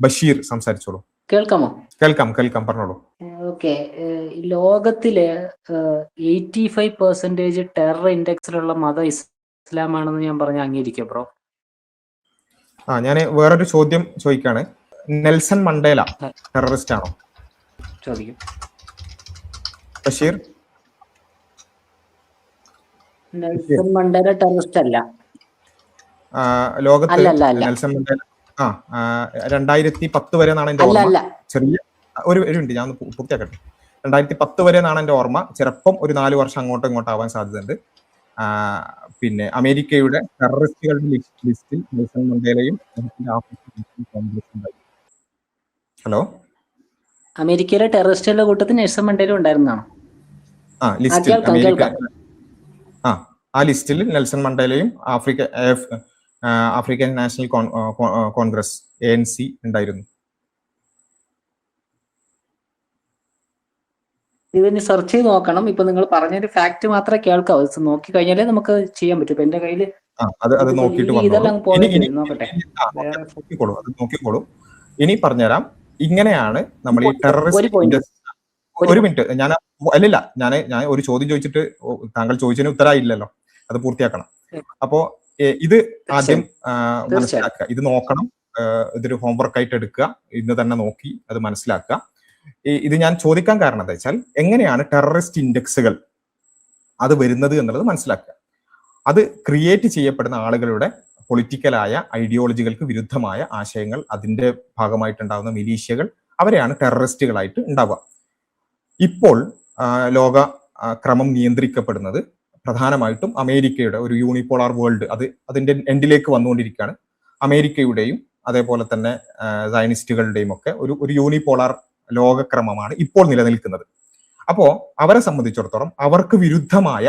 ബഷീർ സംസാരിച്ചോളൂ. കേൾക്കാമോ? കേൾക്കാം, പറഞ്ഞോളൂ. ഓക്കെ. ലോകത്തിലെ 85% ടെറർ ഇൻഡെക്സിലുള്ള മതം ഇസ്ലാമാണെന്ന് ഞാൻ പറഞ്ഞ അംഗീകരിക്കാം ബ്രോ? ഞാൻ വേറൊരു ചോദ്യം ചോദിക്കാണ്. നെൽസൺ മണ്ടേല ടെററിസ്റ്റ് ആണോ? ചോദിക്കും. ബഷീർ, നെൽസൺ മണ്ടേല ടെററിസ്റ്റ് അല്ല. ലോകത്ത് നെൽസൺ മണ്ടേല 2010 വരെ എന്നാണ് എന്റെ ഓർമ്മ. ചെറിയ ഒരു മിനിറ്റ് ഞാൻ പൂർത്തിയാക്കട്ടെ. 2010 വരെ എന്നാണ് എന്റെ ഓർമ്മ. ചിലപ്പം ഒരു 4 വർഷം അങ്ങോട്ടും ഇങ്ങോട്ടും ആവാൻ സാധ്യതയുണ്ട്. പിന്നെ അമേരിക്കയുടെ ടെററിസ്റ്റുകളുടെ ലിസ്റ്റിൽ നെൽസൺ മണ്ടേലയും ഹലോ അമേരിക്കയിലെ ടെററിസ്റ്റുകളുടെ കൂട്ടത്തിൽ നെൽസൺ മണ്ടേല ഉണ്ടായിരുന്നാണ്. ആ ലിസ്റ്റിൽ നെൽസൺ മണ്ടേലയും ആഫ്രിക്കൻ നാഷണൽ കോൺഗ്രസ് ANC ഉണ്ടായിരുന്നു. ഇതിന് സെർച്ച് ചെയ്ത് നോക്കണം. ഇപ്പൊ നിങ്ങൾ പറഞ്ഞൊരു ഫാക്ട് മാത്രമേ കേൾക്കാവൂ. നോക്കി കഴിഞ്ഞാലേ നമുക്ക് ചെയ്യാൻ പറ്റും. ഇപ്പൊ എന്റെ കയ്യില് നോക്കിക്കോളൂ. ഇനി പറഞ്ഞുതരാം. ഇങ്ങനെയാണ് നമ്മൾ ഈ ടെററിസ്റ്റ്. ഒരു മിനിറ്റ്, ഞാൻ ഒരു ചോദ്യം ചോദിച്ചിട്ട് താങ്കൾ ചോദിച്ചതിന് ഉത്തരമായില്ലല്ലോ, അത് പൂർത്തിയാക്കണം. അപ്പോ ഇത് ആദ്യം മനസ്സിലാക്കുക, ഇത് നോക്കണം, ഇതൊരു ഹോംവർക്ക് ആയിട്ട് എടുക്കുക, ഇന്ന് തന്നെ നോക്കി അത് മനസ്സിലാക്കുക. ഇത് ഞാൻ ചോദിക്കാൻ കാരണം എന്താ വെച്ചാൽ, എങ്ങനെയാണ് ടെററിസ്റ്റ് ഇൻഡെക്സുകൾ അത് വരുന്നത് എന്നുള്ളത് മനസ്സിലാക്കുക. അത് ക്രിയേറ്റ് ചെയ്യപ്പെടുന്ന ആളുകളുടെ പൊളിറ്റിക്കലായ ഐഡിയോളജികൾക്ക് വിരുദ്ധമായ ആശയങ്ങൾ, അതിന്റെ ഭാഗമായിട്ടുണ്ടാകുന്ന മിലീഷ്യകൾ, അവരെയാണ് ടെററിസ്റ്റുകളായിട്ട് ഉണ്ടാവുക. ഇപ്പോൾ ലോക ക്രമം നിയന്ത്രിക്കപ്പെടുന്നത് പ്രധാനമായിട്ടും അമേരിക്കയുടെ ഒരു യൂണിപോളാർ വേൾഡ്, അതിന്റെ എൻഡിലേക്ക് വന്നുകൊണ്ടിരിക്കുകയാണ്. അമേരിക്കയുടെയും അതേപോലെ തന്നെ സയനിസ്റ്റുകളുടെയും ഒക്കെ ഒരു യൂണിപോളാർ ലോകക്രമമാണ് ഇപ്പോൾ നിലനിൽക്കുന്നത്. അപ്പോ അവരെ സംബന്ധിച്ചിടത്തോളം അവർക്ക് വിരുദ്ധമായ,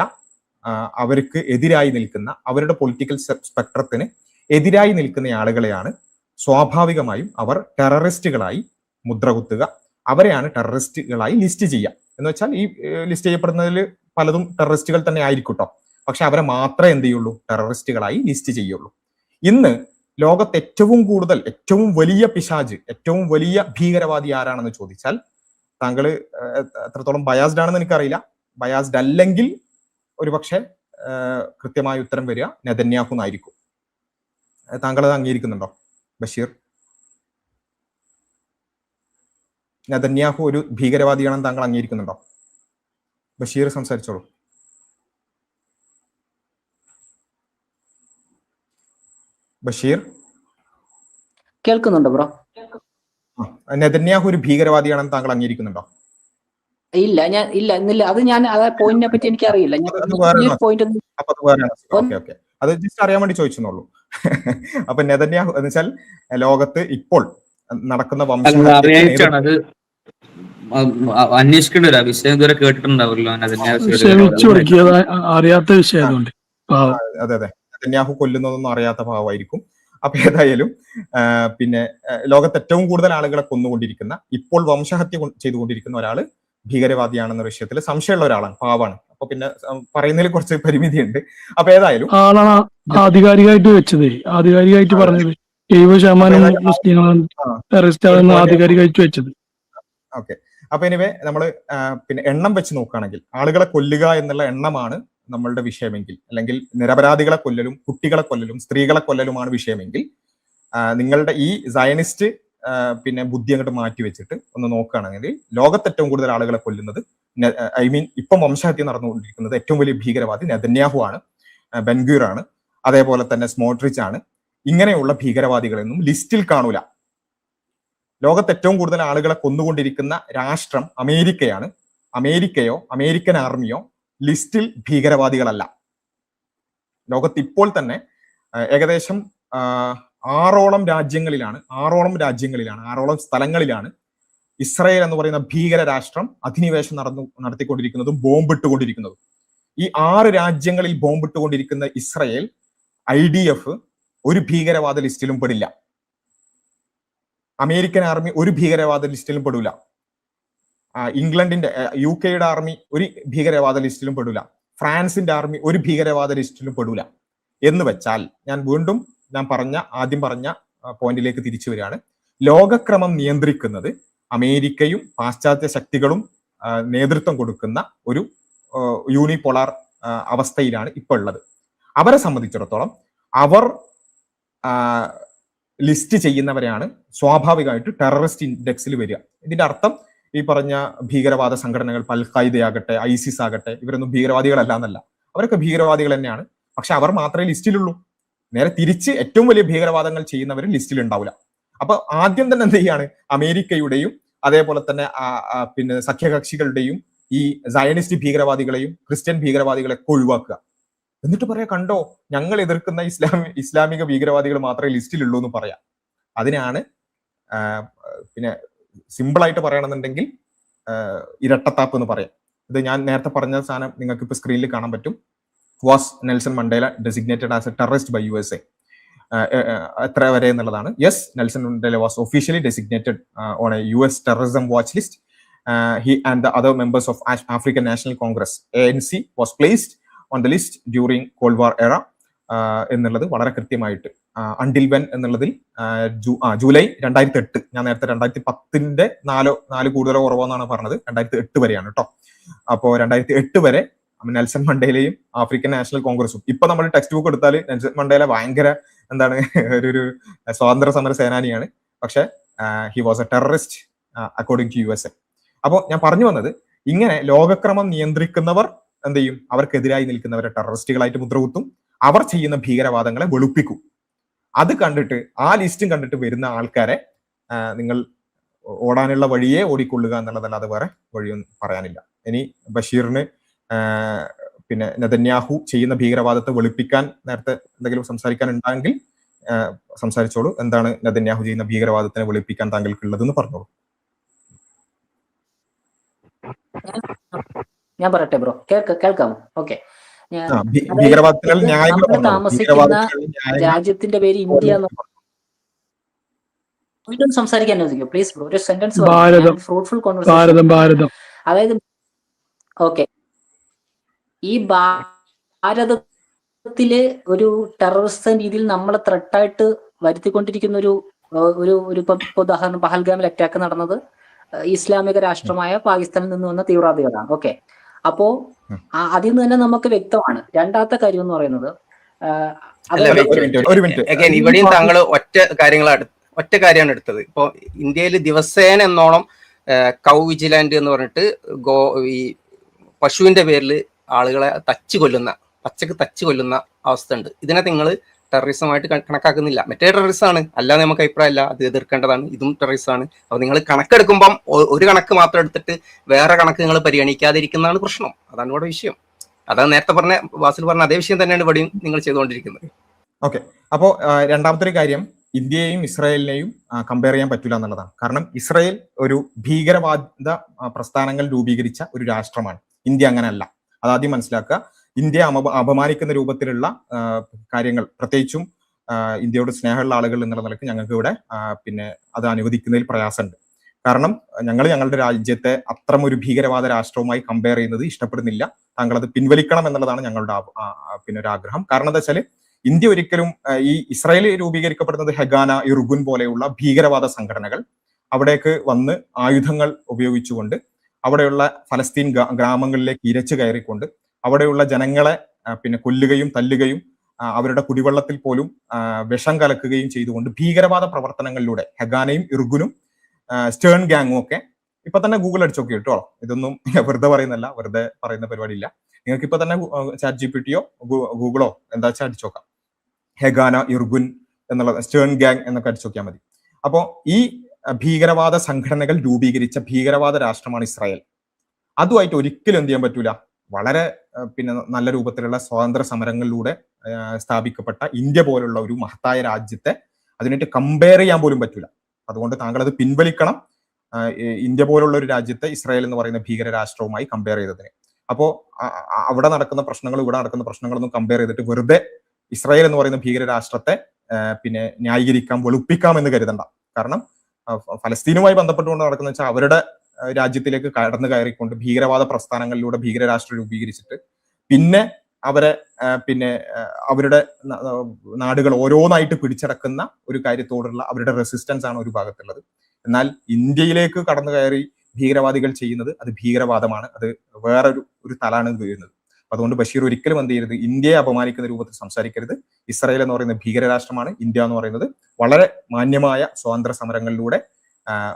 അവർക്ക് എതിരായി നിൽക്കുന്ന, അവരുടെ പൊളിറ്റിക്കൽ സ്പെക്ട്രത്തിന് എതിരായി നിൽക്കുന്ന ആളുകളെയാണ് സ്വാഭാവികമായും അവർ ടെററിസ്റ്റുകളായി മുദ്രകുത്തുക. അവരെയാണ് ടെററിസ്റ്റുകളായി ലിസ്റ്റ് ചെയ്യുക. എന്ന് വെച്ചാൽ ഈ ലിസ്റ്റ് ചെയ്യപ്പെടുന്നതിൽ പലതും ടെററിസ്റ്റുകൾ തന്നെ ആയിരിക്കട്ടോ, പക്ഷെ അവരെ മാത്രമേ എന്ത് ചെയ്യുള്ളൂ, ടെററിസ്റ്റുകളായി ലിസ്റ്റ് ചെയ്യുള്ളൂ. ഇന്ന് ലോകത്ത് ഏറ്റവും വലിയ പിശാച്, ഏറ്റവും വലിയ ഭീകരവാദി ആരാണെന്ന് ചോദിച്ചാൽ, താങ്കൾ എത്രത്തോളം ബയാസ്ഡ് ആണെന്ന് എനിക്കറിയില്ല. ബയാസ്ഡ് അല്ലെങ്കിൽ ഒരുപക്ഷെ കൃത്യമായ ഉത്തരം വരിക നെതന്യാഹു എന്നായിരിക്കും. താങ്കൾ അത് അംഗീകരിക്കുന്നുണ്ടോ ബഷീർ? നെതന്യാഹു ഒരു ഭീകരവാദിയാണെന്ന് താങ്കൾ അംഗീകരിക്കുന്നുണ്ടോ? ബഷീർ സംസാരിച്ചോളൂ. ബഷീർ കേൾക്കുന്നുണ്ടോ ബ്രോ? നെതന്യാഹു ഒരു ഭീകരവാദിയാണെന്ന് താങ്കൾ അംഗീകരിക്കുന്നുണ്ടോ? ഇല്ല, അത് പോയിന്റിനെ പറ്റി എനിക്ക് അറിയില്ല. അത് ജസ്റ്റ് അറിയാൻ വേണ്ടി ചോദിച്ചെന്നുള്ളൂ. അപ്പൊ നെതന്യാഹു എന്ന് വെച്ചാൽ ലോകത്ത് ഇപ്പോൾ നടക്കുന്ന അന്വേഷിക്കേണ്ട ഒരു വിഷയം ഇതുവരെ കേട്ടിട്ടുണ്ടാവുമല്ലോ. അറിയാത്ത വിഷയം. അതെ, നെതന്യാഹു കൊല്ലുന്നതൊന്നും അറിയാത്ത ഭാവമായിരിക്കും. അപ്പൊ ഏതായാലും പിന്നെ ലോകത്ത് ഏറ്റവും കൂടുതൽ ആളുകളെ കൊന്നുകൊണ്ടിരിക്കുന്ന, ഇപ്പോൾ വംശഹത്യ ചെയ്തുകൊണ്ടിരിക്കുന്ന ഒരാള് ഭീകരവാദിയാണെന്ന വിഷയത്തിൽ സംശയമുള്ള ഒരാളാണ്, പാവാണ്. അപ്പൊ പിന്നെ പറയുന്നതിൽ കുറച്ച് പരിമിതിയുണ്ട്. അപ്പൊ ഏതായാലും ആധികാരികമായിട്ട് പറഞ്ഞത് 70% മുസ്ലിങ്ങളാണ് ടെററിസ്റ്റ് ആധികാരികമായിട്ട് വെച്ചത്. ഓക്കെ. അപ്പൊ എനിവേ നമ്മള് പിന്നെ എണ്ണം വെച്ച് നോക്കുകയാണെങ്കിൽ, ആളുകളെ കൊല്ലുക എന്നുള്ള എണ്ണമാണ് നമ്മളുടെ വിഷയമെങ്കിൽ, അല്ലെങ്കിൽ നിരപരാധികളെ കൊല്ലലും കുട്ടികളെ കൊല്ലലും സ്ത്രീകളെ കൊല്ലലുമാണ് വിഷയമെങ്കിൽ, നിങ്ങളുടെ ഈ സയനിസ്റ്റ് പിന്നെ ബുദ്ധി അങ്ങോട്ട് മാറ്റി വെച്ചിട്ട് ഒന്ന് നോക്കുകയാണെങ്കിൽ, ലോകത്ത് ഏറ്റവും കൂടുതൽ ആളുകളെ കൊല്ലുന്നത്, ഇപ്പം വംശഹത്യ നടന്നുകൊണ്ടിരിക്കുന്നത് ഏറ്റവും വലിയ ഭീകരവാദി നെതന്യാഹു ആണ്, ബെൻഗൂർ ആണ്, അതേപോലെ തന്നെ സ്മോട്രിച്ച് ആണ്. ഇങ്ങനെയുള്ള ഭീകരവാദികളൊന്നും ലിസ്റ്റിൽ കാണൂല. ലോകത്ത് ഏറ്റവും കൂടുതൽ ആളുകളെ കൊന്നുകൊണ്ടിരിക്കുന്ന രാഷ്ട്രം അമേരിക്കയാണ്. അമേരിക്കയോ അമേരിക്കൻ ആർമിയോ ലിസ്റ്റിൽ ഭീകരവാദികളല്ല. ലോകത്ത് ഇപ്പോൾ തന്നെ ഏകദേശം 6ഓളം സ്ഥലങ്ങളിലാണ് ഇസ്രായേൽ എന്ന് പറയുന്ന ഭീകര രാഷ്ട്രം അധിനിവേശം നടത്തിക്കൊണ്ടിരിക്കുന്നതും ബോംബിട്ടുകൊണ്ടിരിക്കുന്നതും. ഈ 6 രാജ്യങ്ങളിൽ ബോംബിട്ടുകൊണ്ടിരിക്കുന്ന ഇസ്രായേൽ IDF ഒരു ഭീകരവാദ ലിസ്റ്റിലും പെടില്ല. അമേരിക്കൻ ആർമി ഒരു ഭീകരവാദ ലിസ്റ്റിലും പെടില്ല. ഇംഗ്ലണ്ടിന്റെ UK ആർമി ഒരു ഭീകരവാദ ലിസ്റ്റിലും പെടില്ല. ഫ്രാൻസിന്റെ ആർമി ഒരു ഭീകരവാദ ലിസ്റ്റിലും പെടില്ല. എന്ന് വെച്ചാൽ ആദ്യം പറഞ്ഞ പോയിന്റിലേക്ക് തിരിച്ചു വരികയാണ്. ലോകക്രമം നിയന്ത്രിക്കുന്നത് അമേരിക്കയും പാശ്ചാത്യ ശക്തികളും നേതൃത്വം കൊടുക്കുന്ന ഒരു യൂണിപോളാർ അവസ്ഥയിലാണ് ഇപ്പോൾ ഉള്ളത്. അവരെ സംബന്ധിച്ചിടത്തോളം അവർ ലിസ്റ്റ് ചെയ്യുന്നവരെയാണ് സ്വാഭാവികമായിട്ട് ടെററിസ്റ്റ് ഇൻഡെക്സിൽ വരിക. ഇതിന്റെ അർത്ഥം ഈ പറഞ്ഞ ഭീകരവാദ സംഘടനകൾ അൽ-ഖായിദയാകട്ടെ, ഐസിസ് ആകട്ടെ, ഇവരൊന്നും ഭീകരവാദികളല്ല എന്നല്ല, അവരൊക്കെ ഭീകരവാദികൾ തന്നെയാണ്. പക്ഷെ അവർ മാത്രമേ ലിസ്റ്റിലുള്ളൂ. നേരെ തിരിച്ച് ഏറ്റവും വലിയ ഭീകരവാദങ്ങൾ ചെയ്യുന്നവർ ലിസ്റ്റിൽ ഉണ്ടാവില്ല. അപ്പൊ ആദ്യം തന്നെ എന്ത് ചെയ്യാണ്, അമേരിക്കയുടെയും അതേപോലെ തന്നെ പിന്നെ സഖ്യകക്ഷികളുടെയും ഈ സയനിസ്റ്റ് ഭീകരവാദികളെയും ക്രിസ്ത്യൻ ഭീകരവാദികളെയൊക്കെ ഒഴിവാക്കുക. എന്നിട്ട് പറയാ, കണ്ടോ ഞങ്ങൾ എതിർക്കുന്ന ഇസ്ലാമിക ഭീകരവാദികൾ മാത്രമേ ലിസ്റ്റിലുള്ളൂ എന്ന് പറയാം. അതിനാണ് പിന്നെ സിമ്പിളായിട്ട് പറയണമെന്നുണ്ടെങ്കിൽ ഇരട്ടത്താപ്പ് എന്ന് പറയാം. ഇത് ഞാൻ നേരത്തെ പറഞ്ഞ സാധനം നിങ്ങൾക്ക് ഇപ്പൊ സ്ക്രീനിൽ കാണാൻ പറ്റും. Was Nelson Mandela designated as a terrorist by USA? എത്ര വരെ എന്നുള്ളതാണ്. Yes, Nelson Mandela was officially designated on a US terrorism watch list. He and the other members of African National Congress ANC was placed on the list during Cold War era എന്നുള്ളത് വളരെ കൃത്യമായിട്ട്. Until when എന്നുള്ളതിൽ July 2008, ഞാൻ നേരത്തെ 2010 നാല് കൂടുതലോ കുറവോ എന്നാണ് പറഞ്ഞത്, 2008 വരെയാണ് കേട്ടോ. അപ്പോ 2008 വരെ നെൽസൺ മണ്ടേലയും ആഫ്രിക്കൻ നാഷണൽ കോൺഗ്രസും, ഇപ്പൊ നമ്മൾ ടെക്സ്റ്റ് ബുക്ക് എടുത്താൽ നെൽസൺ മണ്ടേല ഭയങ്കര എന്താണ് ഒരു സ്വാതന്ത്ര്യ സമര സേനാനിയാണ്. പക്ഷെ he was a terrorist according to USA. അപ്പോൾ ഞാൻ പറഞ്ഞു വന്നത്, ഇങ്ങനെ ലോകക്രമം നിയന്ത്രിക്കുന്നവർ എന്ത് ചെയ്യും, അവർക്കെതിരായി നിൽക്കുന്നവരെ ടെററിസ്റ്റുകളായിട്ട് മുദ്രകുത്തും, അവർ ചെയ്യുന്ന ഭീകരവാദങ്ങളെ വെളുപ്പിക്കും. അത് കണ്ടിട്ട്, ആ ലിസ്റ്റും കണ്ടിട്ട് വരുന്ന ആൾക്കാരെ നിങ്ങൾ ഓടാനുള്ള വഴിയെ ഓടിക്കൊള്ളുക എന്നുള്ളതല്ലാതെ വേറെ വഴിയൊന്നും പറയാനില്ല. ഇനി ബഷീറിന് പിന്നെ നെതന്യാഹു ചെയ്യുന്ന ഭീകരവാദത്തെ വെളുപ്പിക്കാൻ നേരത്തെ എന്തെങ്കിലും സംസാരിക്കാൻ ഉണ്ടെങ്കിൽ സംസാരിച്ചോളൂ. എന്താണ് നെതന്യാഹു ചെയ്യുന്ന ഭീകരവാദത്തിനെ വെളുപ്പിക്കാൻ താങ്കൾക്കുള്ളതെന്ന് പറഞ്ഞോളൂ. ഞാൻ പറയട്ടെ ബ്രോ, കേൾക്കാമോ? ഓക്കെ. നമ്മൾ താമസിക്കുന്ന രാജ്യത്തിന്റെ പേര് ഇന്ത്യ. വീണ്ടും സംസാരിക്കാൻ അനുവദിക്കും പ്ലീസ് ബ്രോ. ഒരു സെന്റൻസ് ഫ്രൂട്ട്ഫുൾ കോൺവെർസേഷൻ. അതായത് ഓക്കെ, ഈ ഭാരതത്തില് ഒരു ടെററിസ്റ്റ് രീതിയിൽ നമ്മളെ ത്രെട്ടായിട്ട് വരുത്തിക്കൊണ്ടിരിക്കുന്ന ഒരു ഉദാഹരണം, പഹൽഗാമിൽ അറ്റാക്ക് നടന്നത് ഇസ്ലാമിക രാഷ്ട്രമായ പാകിസ്ഥാനിൽ നിന്ന് വന്ന തീവ്രവാദികളാണ്. ഓക്കെ, അപ്പോ അതിൽ നിന്ന് തന്നെ നമുക്ക് വ്യക്തമാണ്. രണ്ടാമത്തെ കാര്യം എന്ന് പറയുന്നത്, ഇവിടെയും താങ്കൾ ഒറ്റ കാര്യമാണ് എടുത്തത്. ഇപ്പൊ ഇന്ത്യയിൽ ദിവസേന എന്നോണം കൗ വിജിലാൻഡ് എന്ന് പറഞ്ഞിട്ട് ഈ പശുവിന്റെ പേരിൽ ആളുകളെ പച്ചക്ക് തച്ച് കൊല്ലുന്ന അവസ്ഥ ഉണ്ട്. ഇതിനെ നിങ്ങൾ ടെററിസമായിട്ട് കണക്കാക്കുന്നില്ല. മറ്റേ ടെററിസമാണ്, അല്ലാതെ നമുക്ക് അഭിപ്രായമല്ല, അത് എതിർക്കേണ്ടതാണ്. ഇതും ടെററിസമാണ്. അപ്പൊ നിങ്ങൾ കണക്കെടുക്കുമ്പം ഒരു കണക്ക് മാത്രം എടുത്തിട്ട് വേറെ കണക്ക് നിങ്ങൾ പരിഗണിക്കാതിരിക്കുന്നതാണ് പ്രശ്നം. അതാണ് ഇവിടെ വിഷയം. അതാണ് നേരത്തെ പറഞ്ഞ വാസിൽ പറഞ്ഞ അതേ വിഷയം തന്നെയാണ് ഇവിടെയും നിങ്ങൾ ചെയ്തുകൊണ്ടിരിക്കുന്നത്. ഓക്കെ, അപ്പോ രണ്ടാമത്തെ ഒരു കാര്യം, ഇന്ത്യയെയും ഇസ്രായേലിനെയും കമ്പയർ ചെയ്യാൻ പറ്റില്ല എന്നുള്ളതാണ്. കാരണം ഇസ്രായേൽ ഒരു ഭീകരവാദ പ്രസ്ഥാനങ്ങൾ രൂപീകരിച്ച ഒരു രാഷ്ട്രമാണ്. ഇന്ത്യ അങ്ങനെയല്ല. അതാദ്യം മനസ്സിലാക്കുക. ഇന്ത്യ അപമാനിക്കുന്ന രൂപത്തിലുള്ള കാര്യങ്ങൾ, പ്രത്യേകിച്ചും ഇന്ത്യയോട് സ്നേഹമുള്ള ആളുകൾ എന്നുള്ള നിലയ്ക്ക് ഞങ്ങൾക്ക് ഇവിടെ പിന്നെ അത് അനുവദിക്കുന്നതിൽ പ്രയാസമുണ്ട്. കാരണം ഞങ്ങളുടെ രാജ്യത്തെ അത്തരം ഒരു ഭീകരവാദ രാഷ്ട്രവുമായി കമ്പയർ ചെയ്യുന്നത് ഇഷ്ടപ്പെടുന്നില്ല. താങ്കൾ അത് പിൻവലിക്കണം എന്നുള്ളതാണ് ഞങ്ങളുടെ പിന്നെ ഒരു ആഗ്രഹം. കാരണം എന്താ വെച്ചാൽ, ഇന്ത്യ ഒരിക്കലും ഈ ഇസ്രായേൽ രൂപീകരിക്കപ്പെടുന്നത് ഹെഗാന, ഇർഗുൻ പോലെയുള്ള ഭീകരവാദ സംഘടനകൾ അവിടേക്ക് വന്ന് ആയുധങ്ങൾ ഉപയോഗിച്ചുകൊണ്ട് അവിടെയുള്ള ഫലസ്തീൻ ഗ്രാമങ്ങളിലേക്ക് ഇരച്ചു കയറിക്കൊണ്ട് അവിടെയുള്ള ജനങ്ങളെ പിന്നെ കൊല്ലുകയും തല്ലുകയും അവരുടെ കുടിവെള്ളത്തിൽ പോലും വിഷം കലക്കുകയും ചെയ്തുകൊണ്ട് ഭീകരവാദ പ്രവർത്തനങ്ങളിലൂടെ ഹെഗാനയും ഇർഗുനും സ്റ്റേൺ ഗാങ്ങും ഒക്കെ ഇപ്പൊ തന്നെ ഗൂഗിൾ അടിച്ചു നോക്കി കേട്ടോ. ഇതൊന്നും വെറുതെ പറയുന്നല്ല, വെറുതെ പറയുന്ന പരിപാടിയില്ല. നിങ്ങൾക്ക് ഇപ്പൊ തന്നെ ചാറ്റ് GPT ഗൂഗിളോ എന്താ വെച്ചാൽ അടിച്ചു നോക്കാം. ഹെഗാന, ഇർഗുൻ എന്നുള്ള സ്റ്റേൺ ഗാങ് എന്നൊക്കെ അടിച്ചു നോക്കിയാൽ മതി. അപ്പോ ഈ ഭീകരവാദ സംഘടനകൾ രൂപീകരിച്ച ഭീകരവാദ രാഷ്ട്രമാണ് ഇസ്രായേൽ. അതുമായിട്ട് ഒരിക്കലും എന്ത് ചെയ്യാൻ പറ്റൂല. വളരെ പിന്നെ നല്ല രൂപത്തിലുള്ള സ്വാതന്ത്ര്യ സമരങ്ങളിലൂടെ സ്ഥാപിക്കപ്പെട്ട ഇന്ത്യ പോലുള്ള ഒരു മഹത്തായ രാജ്യത്തെ അതിനായിട്ട് കമ്പയർ ചെയ്യാൻ പോലും പറ്റൂല. അതുകൊണ്ട് താങ്കൾ അത് പിൻവലിക്കണം. ഇന്ത്യ പോലുള്ള ഒരു രാജ്യത്തെ ഇസ്രായേൽ എന്ന് പറയുന്ന ഭീകര രാഷ്ട്രവുമായി കമ്പയർ ചെയ്തതിന്. അപ്പോ അവിടെ നടക്കുന്ന പ്രശ്നങ്ങൾ ഇവിടെ നടക്കുന്ന പ്രശ്നങ്ങളൊന്നും കമ്പയർ ചെയ്തിട്ട് വെറുതെ ഇസ്രായേൽ എന്ന് പറയുന്ന ഭീകര രാഷ്ട്രത്തെ പിന്നെ ന്യായീകരിക്കാം, വെളുപ്പിക്കാം എന്ന് കരുതണ്ട. കാരണം ഫലസ്തീനുമായി ബന്ധപ്പെട്ടുകൊണ്ട് നടക്കുന്ന വെച്ചാൽ അവരുടെ രാജ്യത്തിലേക്ക് കടന്നു കയറിക്കൊണ്ട് ഭീകരവാദ പ്രസ്ഥാനങ്ങളിലൂടെ ഭീകരരാഷ്ട്രം രൂപീകരിച്ചിട്ട് പിന്നെ അവരെ പിന്നെ അവരുടെ നാടുകൾ ഓരോന്നായിട്ട് പിടിച്ചടക്കുന്ന ഒരു കാര്യത്തോടുള്ള അവരുടെ റെസിസ്റ്റൻസ് ആണ് ഒരു ഭാഗത്തുള്ളത്. എന്നാൽ ഇന്ത്യയിലേക്ക് കടന്നു കയറി ഭീകരവാദികൾ ചെയ്യുന്നത് അത് ഭീകരവാദമാണ്, അത് വേറൊരു തലാണ് വീഴുന്നത്. അതുകൊണ്ട് ബഷീർ ഒരിക്കലും എന്ത് ചെയ്യരുത്, ഇന്ത്യയെ അപമാനിക്കുന്ന രൂപത്തിൽ സംസാരിക്കരുത്. ഇസ്രായേൽ എന്ന് പറയുന്നത് ഭീകരരാഷ്ട്രമാണ്, ഇന്ത്യ എന്ന് പറയുന്നത് വളരെ മാന്യമായ സ്വാതന്ത്ര്യ സമരങ്ങളിലൂടെ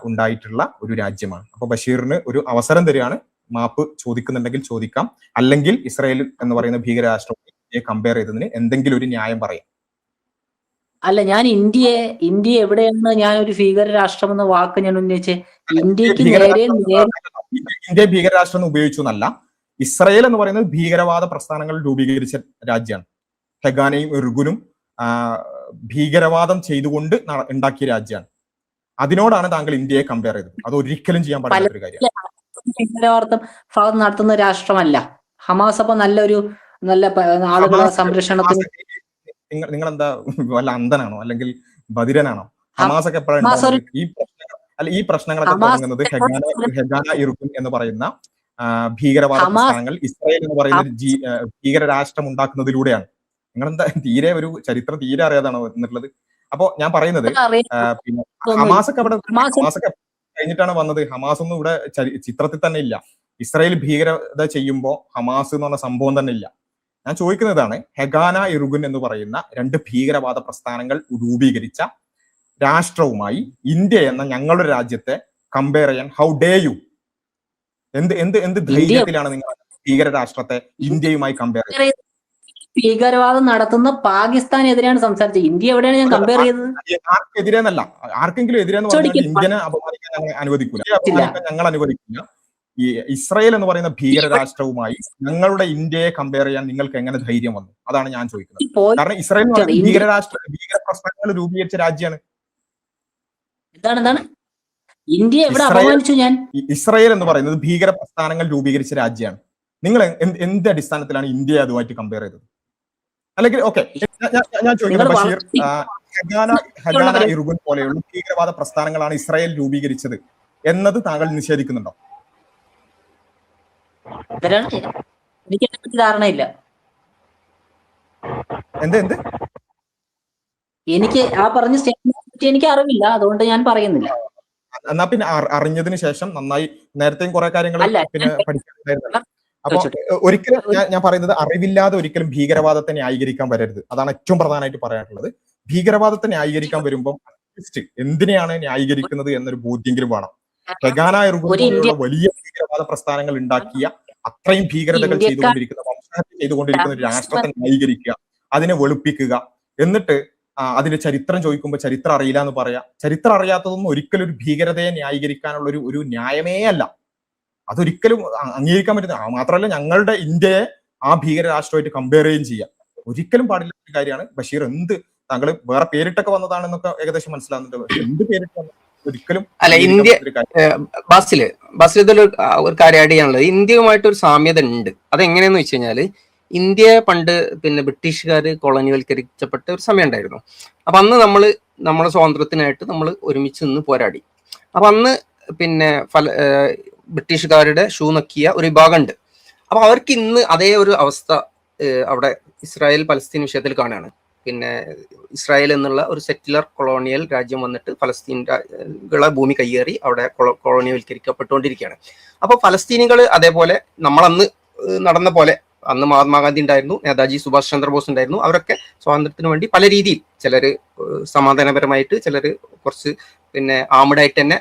ഉണ്ടായിട്ടുള്ള ഒരു രാജ്യമാണ്. അപ്പൊ ബഷീറിന് ഒരു അവസരം തരികയാണ്, മാപ്പ് ചോദിക്കുന്നുണ്ടെങ്കിൽ ചോദിക്കാം, അല്ലെങ്കിൽ ഇസ്രായേൽ എന്ന് പറയുന്ന ഭീകരരാഷ്ട്രത്തെ കമ്പയർ ചെയ്തതിന് എന്തെങ്കിലും ഒരു ന്യായം പറയാം. അല്ല, ഞാൻ ഇന്ത്യ എവിടെയാണ് ഞാൻ ഒരു ഭീകര രാഷ്ട്രം എന്ന വാക്ക് ഞാൻ ഉന്നയിച്ചേ? ഇന്ത്യക്ക് നേരെ ഇന്ത്യ ഭീകരരാഷ്ട്രം എന്ന് ഉപയോഗിച്ചു എന്നല്ല, ഇസ്രായേൽ എന്ന് പറയുന്നത് ഭീകരവാദ പ്രസ്ഥാനങ്ങൾ രൂപീകരിച്ച രാജ്യമാണ്. ഹെഗാനയും ഇർഗുനും ഭീകരവാദം ചെയ്തുകൊണ്ട് ഉണ്ടാക്കിയ രാജ്യമാണ്. അതിനോടാണ് താങ്കൾ ഇന്ത്യയെ കമ്പയർ ചെയ്തത്. അത് ഒരിക്കലും ചെയ്യാൻ പാടില്ല ഒരു കാര്യം. ഭീകരവാദം നടത്തുന്ന രാഷ്ട്രമല്ല ഹമാസ്. അപ്പൊ നല്ല ആളുകളെ സംരക്ഷണത്തിന് നിങ്ങൾ എന്താ വല്ല അന്ധനാണോ അല്ലെങ്കിൽ ബധിരനാണോ? ഹമാസ് ഒക്കെ എപ്പോഴാണ് ഈ പ്രശ്നങ്ങളൊക്കെ തുടങ്ങുന്നത്? ഹെഗാന ഇർഗുൻ എന്ന് പറയുന്ന ഭീകരവാദ പ്രസ്ഥാനങ്ങൾ ഇസ്രായേൽ എന്ന് പറയുന്ന ഭീകര രാഷ്ട്രം ഉണ്ടാക്കുന്നതിലൂടെയാണ്. നിങ്ങളെന്താ തീരെ ഒരു ചരിത്രം തീരെ അറിയാതാണോ എന്നുള്ളത്? അപ്പോ ഞാൻ പറയുന്നത് പിന്നെ ഹമാസൊക്കെ കഴിഞ്ഞിട്ടാണ് വന്നത്. ഹമാസ് ഒന്നും ഇവിടെ ചിത്രത്തിൽ തന്നെ ഇല്ല. ഇസ്രായേൽ ഭീകരത ചെയ്യുമ്പോൾ ഹമാസ് എന്ന് പറഞ്ഞ സംഭവം തന്നെ ഇല്ല. ഞാൻ ചോദിക്കുന്നതാണ്, ഹെഗാന ഇർഗുൻ എന്ന് പറയുന്ന രണ്ട് ഭീകരവാദ പ്രസ്ഥാനങ്ങൾ രൂപീകരിച്ച രാഷ്ട്രവുമായി ഇന്ത്യ എന്ന ഞങ്ങളുടെ രാജ്യത്തെ കമ്പയർ ചെയ്യാൻ ഹൗ ഡേ യു? എന്ത് ധൈര്യത്തിലാണ് നിങ്ങൾ ഭീകര രാഷ്ട്രത്തെ ഇന്ത്യയുമായി കമ്പയർ ചെയ്യുന്നത്? ഭീകരവാദം നടത്തുന്ന പാകിസ്ഥാനെതിരെയാണ് സംസാരിച്ചത്. ഇന്ത്യ എവിടെയാണ് ഞാൻ കമ്പയർ ചെയ്തത്? ആർക്കെതിരെന്നല്ല, ആർക്കെങ്കിലും എതിരെന്ന് പറഞ്ഞാൽ ഇന്ത്യനെ അപമാനിക്കാൻ ഞങ്ങൾ അനുവദിക്കില്ല. ഞങ്ങൾ അനുവദിക്കില്ല. ഈ ഇസ്രായേൽ എന്ന് പറയുന്ന ഭീകര രാഷ്ട്രവുമായി ഞങ്ങളുടെ ഇന്ത്യയെ കമ്പയർ ചെയ്യാൻ നിങ്ങൾക്ക് എങ്ങനെ ധൈര്യം വന്നു? അതാണ് ഞാൻ ചോദിക്കുന്നത്. കാരണം ഇസ്രായേൽ ഭീകര പ്രസ്ഥാനങ്ങൾ രൂപീകരിച്ച രാജ്യമാണ്. എന്താണ് ഇന്ത്യ എവിടെ അപമാനിച്ചു? ഞാൻ ഇസ്രായേൽ എന്ന് പറയുന്നത് ഭീകര പ്രസ്ഥാനങ്ങൾ രൂപീകരിച്ച രാജ്യമാണ്. നിങ്ങൾ എന്ത് അടിസ്ഥാനത്തിലാണ് ഇന്ത്യയെ അതുമായിട്ട് കമ്പയർ ചെയ്തത്? അല്ലെങ്കിൽ ഓക്കെ, ഞാൻ ചോദിക്കുന്നത്, ബഷീർ, ഹെഗാന ഇർഗുൻ പോലെയുള്ള ഭീകരവാദ പ്രസ്ഥാനങ്ങളാണ് ഇസ്രായേൽ രൂപീകരിച്ചത് എന്നത് താങ്കൾ നിഷേധിക്കുന്നുണ്ടോ? എനിക്ക് അതിനെപ്പറ്റി ധാരണയില്ല. എന്ത് എനിക്ക് ആ പറഞ്ഞ സ്റ്റേറ്റ്മെന്റ് എനിക്ക് അറിവില്ല, അതുകൊണ്ട് ഞാൻ പറയുന്നില്ല. എന്നാ പിന്നെ അറിഞ്ഞതിന് ശേഷം നന്നായി, നേരത്തെയും കുറെ കാര്യങ്ങൾ പിന്നെ പഠിക്കാനുണ്ടായിരുന്നല്ലോ. അപ്പൊ ഒരിക്കലും ഞാൻ പറയുന്നത്, അറിവില്ലാതെ ഒരിക്കലും ഭീകരവാദത്തെ ന്യായീകരിക്കാൻ വരരുത്. അതാണ് ഏറ്റവും പ്രധാനമായിട്ട് പറയാനുള്ളത്. ഭീകരവാദത്തെ ന്യായീകരിക്കാൻ വരുമ്പോൾ എന്തിനെയാണ് ന്യായീകരിക്കുന്നത് എന്നൊരു ബോധ്യെങ്കിലും വേണം. ഹെഗാന ഇർഗുൻ പോലുള്ള വലിയ ഭീകരവാദ പ്രസ്ഥാനങ്ങൾ ഉണ്ടാക്കിയ, അത്രയും ഭീകരതകൾ ചെയ്തുകൊണ്ടിരിക്കുന്ന, വംശഹത്യ ചെയ്തുകൊണ്ടിരിക്കുന്ന ഒരു രാഷ്ട്രത്തെ ന്യായീകരിക്കുക, അതിനെ വെളുപ്പിക്കുക, എന്നിട്ട് അതിന്റെ ചരിത്രം ചോദിക്കുമ്പോൾ ചരിത്രം അറിയില്ല എന്ന് പറയാം. ചരിത്രം അറിയാത്തതൊന്നും ഒരിക്കലും ഒരു ഭീകരതയെ ന്യായീകരിക്കാനുള്ള ഒരു ന്യായമേ അല്ല. അതൊരിക്കലും അംഗീകരിക്കാൻ പറ്റുന്ന, മാത്രമല്ല ഞങ്ങളുടെ ഇന്ത്യയെ ആ ഭീകര രാഷ്ട്രമായിട്ട് കമ്പയർ ചെയ്യുകയും ചെയ്യാം. ഒരിക്കലും പാടില്ല ഒരു കാര്യമാണ്. ബഷീർ, താങ്കൾ വേറെ പേരിട്ടൊക്കെ വന്നതാണെന്നൊക്കെ ഏകദേശം മനസ്സിലാവുന്നുണ്ട്. പക്ഷെ എന്ത് പേരിട്ട് ഒരിക്കലും അല്ല. ഇന്ത്യ ബസ്സിൽ ഇതിൽ ഒരു കാര്യം ആഡ് ചെയ്യാനുള്ളത്, ഇന്ത്യയുമായിട്ട് ഒരു സാമ്യത ഉണ്ട്. അതെങ്ങനെയാന്ന് വെച്ച് കഴിഞ്ഞാല്, ഇന്ത്യ പണ്ട് പിന്നെ ബ്രിട്ടീഷുകാർ കോളനിവൽക്കരിക്കപ്പെട്ട ഒരു സമയം ഉണ്ടായിരുന്നു. അപ്പൊ അന്ന് നമ്മളെ സ്വാതന്ത്ര്യത്തിനായിട്ട് നമ്മൾ ഒരുമിച്ച് നിന്ന് പോരാടി. അപ്പൊ അന്ന് പിന്നെ ബ്രിട്ടീഷുകാരുടെ ഷൂ നക്കിയ ഒരു വിഭാഗം ഉണ്ട്. അപ്പൊ അവർക്ക് ഇന്ന് അതേ ഒരു അവസ്ഥ അവിടെ ഇസ്രായേൽ പലസ്തീൻ വിഷയത്തിൽ കാണുകയാണ്. പിന്നെ ഇസ്രായേൽ എന്നുള്ള ഒരു സെറ്റിലർ കൊളോണിയൽ രാജ്യം വന്നിട്ട് ഫലസ്തീനുകളെ ഭൂമി കയ്യേറി അവിടെ കോളനിവൽക്കരിക്കപ്പെട്ടുകൊണ്ടിരിക്കുകയാണ്. അപ്പൊ ഫലസ്തീനികൾ അതേപോലെ നമ്മളന്ന് നടന്ന പോലെ, അന്ന് മഹാത്മാഗാന്ധി ഉണ്ടായിരുന്നു, നേതാജി സുഭാഷ് ചന്ദ്രബോസ് ഉണ്ടായിരുന്നു. അവരൊക്കെ സ്വാതന്ത്ര്യത്തിന് വേണ്ടി പല രീതിയിൽ, ചിലര് സമാധാനപരമായിട്ട്, ചിലര് കുറച്ച് പിന്നെ ആമിഡായിട്ട് തന്നെ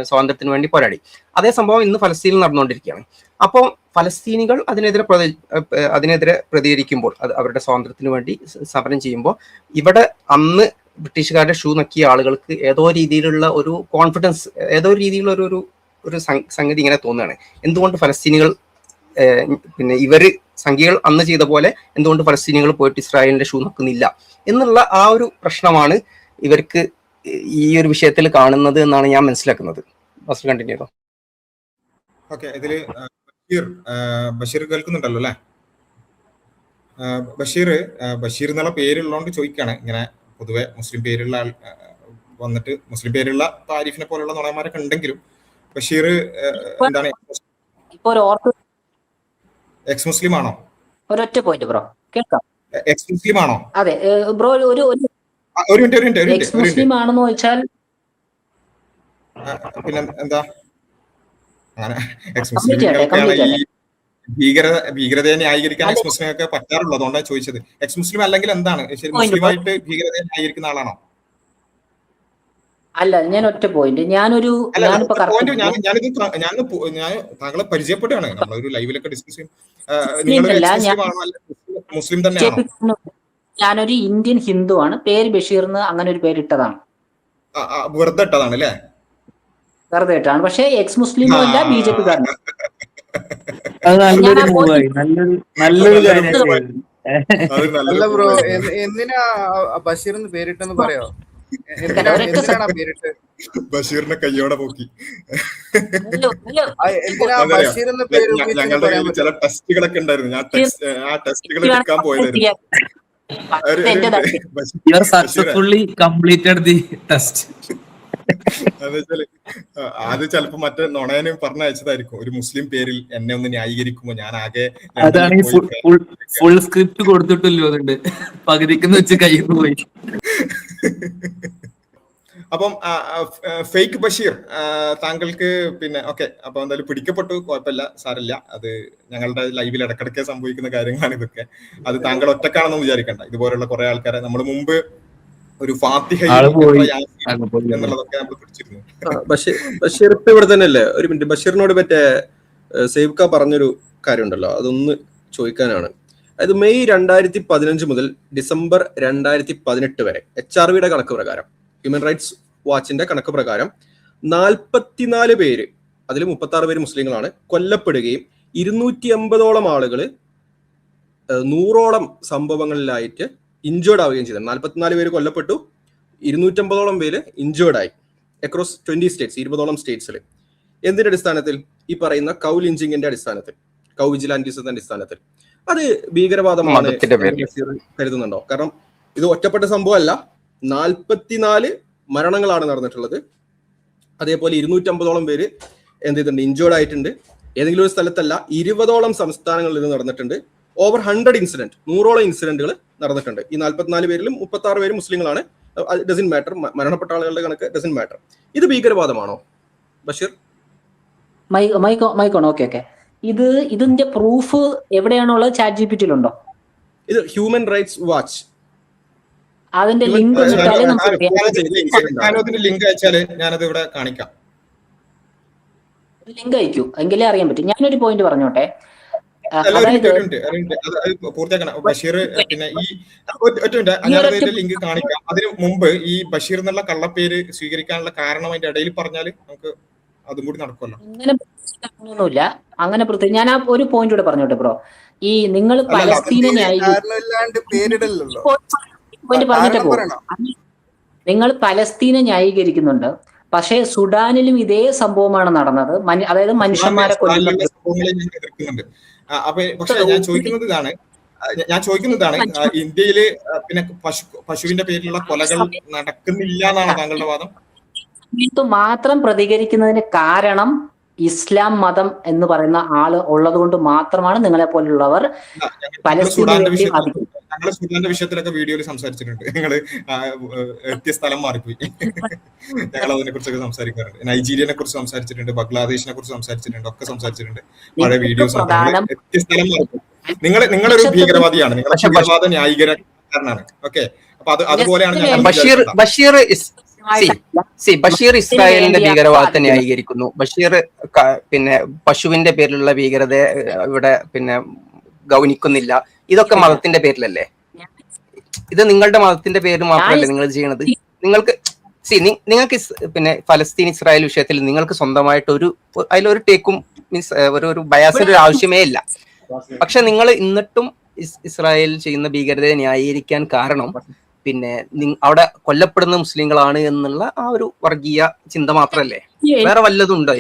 സ്വാതന്ത്ര്യത്തിന് വേണ്ടി പോരാടി. അതേ സംഭവം ഇന്ന് ഫലസ്തീനിൽ നടന്നുകൊണ്ടിരിക്കുകയാണ്. അപ്പോൾ ഫലസ്തീനികൾ അതിനെതിരെ പ്രതികരിക്കുമ്പോൾ, അവരുടെ സ്വാതന്ത്ര്യത്തിന് വേണ്ടി സമരം ചെയ്യുമ്പോൾ, ഇവിടെ അന്ന് ബ്രിട്ടീഷുകാരുടെ ഷൂ നക്കിയ ആളുകൾക്ക് ഏതോ രീതിയിലുള്ള ഒരു കോൺഫിഡൻസ്, ഏതോ രീതിയിലുള്ള ഒരു സംഗതി ഇങ്ങനെ തോന്നുകയാണ്. എന്തുകൊണ്ട് ഫലസ്തീനികൾ പിന്നെ സംഖ്യകൾ അന്ന് ചെയ്ത പോലെ എന്തുകൊണ്ട് ഫലസ്തീനികൾ പോയിട്ട് ഇസ്രായേലിന്റെ ഷൂ നക്കുന്നില്ല എന്നുള്ള ആ ഒരു പ്രശ്നമാണ് ഇവർക്ക് ഈ ഒരു വിഷയത്തിൽ കാണുന്നത് എന്നാണ് ഞാൻ മനസ്സിലാക്കുന്നത്. ബസ് കണ്ടിന്യൂ ചെയ്തോ. ഓക്കെ, ഇതില് ബഷീർ കേൾക്കുന്നുണ്ടല്ലോ അല്ലെ? ബഷീർ എന്നുള്ള പേരുള്ളതുകൊണ്ട് ചോദിക്കാണ്. ഇങ്ങനെ പൊതുവെ മുസ്ലിം പേരുള്ള വന്നിട്ട് മുസ്ലിം പേരുള്ള താരിഫിനെ പോലുള്ള നുണയന്മാരൊക്കെ ഉണ്ടെങ്കിലും ബഷീർ എന്താണ്, എക്സ് മുസ്ലിം ആണോ? ഒരൊറ്റ പോയിന്റ് ബ്രോ കേൾക്കാം. എക്സ് മുസ്ലിം ആണോ? അതെ ബ്രോ, ഒരു ഒരു മിനിറ്റ് എക്സ് മുസ്ലിം ആണെന്ന് വെച്ചാൽ പിന്നെ എന്താ അങ്ങനെ എക്സ് കംപ്ലീറ്റ് ചെയ്യട്ടെ, മുസ്ലിമുകൾക്കാണ് കംപ്ലീറ്റ് ഈ ഭീകരതയെ ന്യായീകരിക്കാൻ എക്സ് മുസ്ലിമൊക്കെ പറ്റാറുള്ളത്, അതുകൊണ്ടാണ് ചോദിച്ചത്. എക്സ് മുസ്ലിം അല്ലെങ്കിൽ എന്താണ് ശരി, മുസ്ലിമായിട്ട് ഭീകരതയെ ന്യായീകരിക്കുന്ന ആളാണോ? അല്ല, ഞാൻ ഒറ്റ പോയിന്റ്, ഞാനിപ്പോ ഞാൻ താങ്കളെ പരിചയപ്പെട്ടാണ്, നമ്മളൊരു ലൈവിലൊക്കെ ഡിസ്കസ് ചെയ്യും. നിങ്ങൾ മുസ്ലിം ആണോ അല്ല മുസ്ലിം തന്നെയാണോ? ഞാനൊരു ഇന്ത്യൻ ഹിന്ദു ആണ്, പേര് ബഷീർ എന്ന് അങ്ങനെ ഒരു പേരിട്ടതാണ്. വെറുതെ ഇട്ടതാണ് അല്ലേ? വെറുതെ ഇട്ടാണ്, പക്ഷേ എക്സ് മുസ്ലിമും അല്ല BJP കാരനും. അത് നല്ലൊരു മൂവായി, നല്ലൊരു കാര്യം. അല്ല ബ്രോ, എന്തിനാ ബഷീർ എന്ന് പേരിട്ടെന്ന് പറയോ? എന്തിനാണ് പേരിട്ട്? ബഷീറിനെ കയ്യോടെ പോക്കി. എന്തിനാ ബഷീർ എന്ന പേര്? ഞങ്ങളുടെ കയ്യിൽ ചില ടെസ്റ്റുകളൊക്കെ ഉണ്ടായിരുന്നു, ആ ടെസ്റ്റുകൾ എടുക്കാൻ പോയതായിരുന്നു. You are successfully completed the test. അത് ചിലപ്പോ മറ്റേ നുണയനും പറഞ്ഞയച്ചതായിരിക്കും, ഒരു മുസ്ലിം പേരിൽ എന്നെ ഒന്ന് ന്യായീകരിക്കുമ്പോ ഞാൻ ആകെ. അതാണ് ഫുൾ സ്ക്രിപ്റ്റ് കൊടുത്തിട്ടില്ലോ, അതുകൊണ്ട് പകുതിക്കെന്ന് വെച്ച് കയ്യിൽ പോയി. അപ്പം ഫേക്ക് ബഷീർ താങ്കൾക്ക് പിന്നെ ഓക്കെ, അപ്പൊ എന്തായാലും പിടിക്കപ്പെട്ടു, കുഴപ്പമില്ല, സാരമില്ല. അത് ഞങ്ങളുടെ ലൈവിൽ ഇടക്കിടക്കെ സംഭവിക്കുന്ന കാര്യങ്ങളാണ് ഇതൊക്കെ. അത് താങ്കൾ ഒറ്റക്കാണെന്ന് വിചാരിക്കണ്ട, ഇതുപോലുള്ള കുറെ ആൾക്കാരെ നമ്മൾ മുമ്പ് ഒരു ഫാത്തിഹ എന്നുള്ളതൊക്കെ നമ്മൾ പിടിച്ചിരുന്നു. ബഷീർ ഇപ്പൊ ഇവിടെ തന്നെ അല്ലേ? ഒരു മിനിറ്റ്, ബഷീറിനോട് മറ്റേ സേവ്ക പറഞ്ഞൊരു കാര്യമുണ്ടല്ലോ, അതൊന്ന് ചോദിക്കാനാണ്. അതായത് മെയ് 2015 മുതൽ ഡിസംബർ 2018 വരെ HRVയുടെ കണക്ക് പ്രകാരം, ഹ്യൂമൻ റൈറ്റ്സ് വാച്ചിന്റെ കണക്ക് പ്രകാരം 44 പേര്, അതിൽ 36 പേര് മുസ്ലിങ്ങളാണ്, കൊല്ലപ്പെടുകയും 250ഓളം ആളുകൾ 100ഓളം സംഭവങ്ങളിലായിട്ട് ഇഞ്ചേർഡ് ആവുകയും ചെയ്തു. 44 പേര് കൊല്ലപ്പെട്ടു, 250ഓളം പേര് ഇഞ്ചേർഡ് ആയി അക്രോസ് 20 സ്റ്റേറ്റ്സ്, 20ഓളം സ്റ്റേറ്റ്സിൽ. എന്തിന്റെ അടിസ്ഥാനത്തിൽ? ഈ പറയുന്ന കൗ ലിഞ്ചിങ്ങിന്റെ അടിസ്ഥാനത്തിൽ, കൗ വിജിലാൻറ്റിസത്തിന്റെ അടിസ്ഥാനത്തിൽ. അത് ഭീകരവാദമാണ് കരുതുന്നുണ്ടോ? കാരണം ഇത് ഒറ്റപ്പെട്ട സംഭവമല്ല, 44 മരണങ്ങളാണ് നടന്നിട്ടുള്ളത്. അതേപോലെ 250ഓളം പേര് എന്ത് ചെയ്തിട്ടുണ്ട്? ഇഞ്ചേർഡ് ആയിട്ടുണ്ട്. ഏതെങ്കിലും ഒരു സ്ഥലത്തല്ല, 20ഓളം സംസ്ഥാനങ്ങളിൽ ഇത് നടന്നിട്ടുണ്ട്. ഓവർ 100 ഇൻസിഡന്റ്, 100ഓളം ഇൻസിഡന്റുകൾ നടന്നിട്ടുണ്ട്. ഈ 44 പേരിലും 36 പേര് മുസ്ലിങ്ങളാണ്. ഡസൻ മാറ്റർ, മരണപ്പെട്ട ആളുകളുടെ കണക്ക് ഡസൻ മാറ്റർ. ഇത് ഭീകരവാദമാണോ ബഷീർ? മൈക്കോണോ? ഓക്കെ. ഇതിന്റെ പ്രൂഫ് എവിടെയാണുള്ളത്? ChatGPT-യിലുണ്ടോ? ഇത് ഹ്യൂമൻ റൈറ്റ്സ് വാച്ച്, അതിന്റെ ലിങ്ക് ലിങ്ക് അയച്ചാല് ഞാനത് ഇവിടെ കാണിക്കാം. ലിങ്ക് അയക്കൂ, എങ്കിലേ അറിയാൻ പറ്റും. ഞാനൊരു പോയിന്റ് പറഞ്ഞോട്ടെ. പൂർത്തിയാക്കണം ബഷീർ. പിന്നെ ഈ ഞാനതിന്റെ ലിങ്ക് കാണിക്കാം. അതിന് മുമ്പ് ഈ ബഷീർ എന്നുള്ള കള്ളപ്പേര് സ്വീകരിക്കാനുള്ള കാരണം അതിന്റെ ഇടയിൽ പറഞ്ഞാല് നമുക്ക് അതും കൂടി നടക്കുമല്ലോ. ഒന്നുമില്ല അങ്ങനെ പ്രത്യേകിച്ച്. ഞാൻ ആ ഒരു പോയിന്റ് കൂടെ പറഞ്ഞോട്ടെ ബ്രോ. ഈ നിങ്ങൾ പലസ്തീനെ നിങ്ങൾ പലസ്തീനെ ന്യായീകരിക്കുന്നുണ്ട്, പക്ഷേ സുഡാനിലും ഇതേ സംഭവമാണ് നടന്നത്. അതായത് മനുഷ്യന്മാരെ കൊല്ലുന്നത്. അപ്പൊ പക്ഷെ ഞാൻ ചോദിക്കുന്നത് ഇതാണ്, ഇന്ത്യയില് പിന്നെ പശുവിന്റെ പേരിലുള്ള കൊലകൾ നടക്കുന്നില്ല എന്നാണ് താങ്കളുടെ വാദം? മാത്രം പ്രതികരിക്കുന്നതിന് കാരണം ഇസ്ലാം മതം എന്ന് പറയുന്ന ആള് ഉള്ളത് കൊണ്ട് മാത്രമാണ് നിങ്ങളെ പോലുള്ളവർ ഞങ്ങൾ സുഡാന്റെ വിഷയത്തിലൊക്കെ വീഡിയോയിൽ സംസാരിച്ചിട്ടുണ്ട്. ഞങ്ങള് എത്തിയ സ്ഥലം മാറിപ്പോയി. ഞങ്ങൾ അതിനെ കുറിച്ചൊക്കെ സംസാരിക്കാറുണ്ട്. നൈജീരിയനെ കുറിച്ച് സംസാരിച്ചിട്ടുണ്ട്, ബംഗ്ലാദേശിനെ കുറിച്ച് സംസാരിച്ചിട്ടുണ്ട്, ഒക്കെ സംസാരിച്ചിട്ടുണ്ട്. പഴയ വീഡിയോസ് എത്തിയ സ്ഥലം മാറിപ്പോയി. നിങ്ങളൊരു ഭീകരവാദിയാണ്, നിങ്ങളെ ഭീകരവാദ ന്യായീകരണക്കാരനാണ്. ഓക്കെ, അപ്പൊ അതുപോലെയാണ് ബഷീർ ഇസ്രായേലിന്റെ ഭീകരവാദത്തെ ന്യായീകരിക്കുന്നു. ബഷീർ പിന്നെ പശുവിന്റെ പേരിലുള്ള ഭീകരതയെ ഇവിടെ പിന്നെ ഗൗനിക്കുന്നില്ല. ഇതൊക്കെ മതത്തിന്റെ പേരിലല്ലേ? ഇത് നിങ്ങളുടെ മതത്തിന്റെ പേര് മാത്രമല്ലേ നിങ്ങൾ ചെയ്യണത്? നിങ്ങൾക്ക് പിന്നെ ഫലസ്തീൻ ഇസ്രായേൽ വിഷയത്തിൽ നിങ്ങൾക്ക് സ്വന്തമായിട്ട് അതിലൊരു ടേക്കും മീൻസ് ഒരു ബയാസിന്റെ ഒരു ആവശ്യമേ ഇല്ല. പക്ഷെ നിങ്ങൾ എന്നിട്ടും ഇസ്രായേൽ ചെയ്യുന്ന ഭീകരതയെ ന്യായീകരിക്കാൻ കാരണം പിന്നെ അവിടെ കൊല്ലപ്പെടുന്ന മുസ്ലിങ്ങളാണ് എന്നുള്ള ആ ഒരു വർഗീയ ചിന്ത മാത്രല്ലേ? വേറെ വല്ലതും ഉണ്ടോ?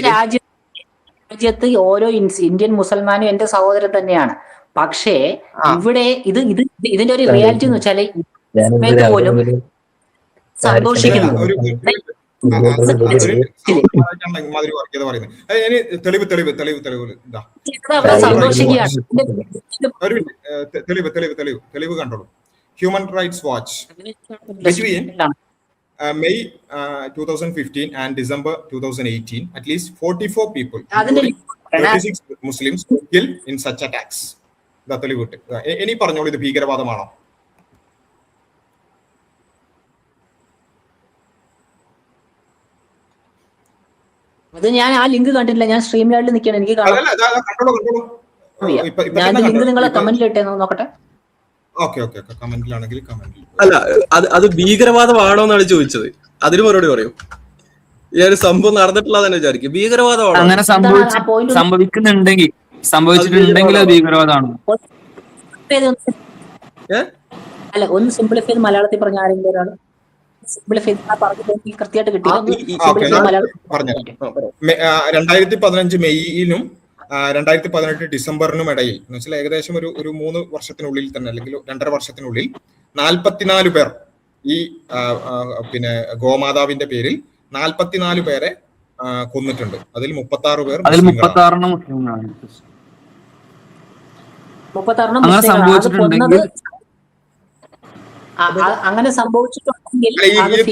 രാജ്യത്ത് ഓരോ ഇന്ത്യൻ മുസൽമാനും എന്റെ സഹോദരൻ തന്നെയാണ്. പക്ഷേ ഇവിടെ ഇതിന്റെ ഒരു റിയാലിറ്റി എന്ന് വെച്ചാല് പോലും സന്തോഷിക്കുന്നു. മാതിരി വർഗീയത പറയുന്നത്. ഇനി തെളിവ് തെളിവ് തെളിവ് തെളിവ് ഇതാ അവിടെ സന്തോഷിക്കുകയാണ്. തെളിവ് തെളിവ് തെളിവ് തെളിവ് കണ്ടോളൂ. Human rights watch between May 2015 and December 2018, at least 44 people, including 36 Muslims, were killed in such attacks. ഇതാ തെളിവ് കിട്ടും. ഇനി പറഞ്ഞോളൂ, ഇത് ഭീകരവാദമാണോ? അത് ഞാൻ ആ ലിങ്ക് കണ്ടിട്ടില്ല. ഞാൻ സ്ട്രീം യാർഡിൽ നിൽക്കണം, എനിക്ക് കാണാം. അല്ലല്ല, കണ്ടോളൂ കണ്ടോളൂ. ഞാൻ ലിങ്ക് നിങ്ങളെ കമന്റിൽ ഇട്ടേന്ന് നോക്കട്ടെ. ഓക്കെ ഓക്കെ ഓക്കെ, കമന്റിലാണെങ്കിൽ കമന്റിൽ. അല്ല, അത് ഭീകരവാദമാണോ എന്നാണ് ചോദിച്ചത്. അതിന് മറുപടി പറയൂ. ഈ ഒരു സംഭവം നടന്നിട്ടില്ല തന്നെ വിചാരിക്കും ഭീകരവാദമാണോ? അങ്ങനെ സംഭവിച്ചിട്ടുണ്ടെങ്കിൽ അത് ഭീകരവാദമാണോ? അല്ല, ഒന്ന് സിംപ്ലിഫൈ ചെയ്ത് മലയാളത്തിൽ പറഞ്ഞ ആരെങ്കിലും ഒരാൾ സിംപ്ലിഫൈ പറഞ്ഞിട്ട് കൃത്യമായിട്ട് കിട്ടില്ല. 2015 മെയ്യിലും 2018 ഡിസംബറിനും ഇടയിൽ എന്ന് വെച്ചാൽ ഏകദേശം ഒരു 3 വർഷത്തിനുള്ളിൽ തന്നെ, അല്ലെങ്കിൽ 2.5 വർഷത്തിനുള്ളിൽ 44 പേർ ഈ ഗോമാതാവിന്റെ പേരിൽ 44 പേരെ കൊന്നിട്ടുണ്ട്. അതിൽ 36 പേർ അങ്ങനെ സംഭവിച്ചിട്ടുണ്ടെങ്കിൽ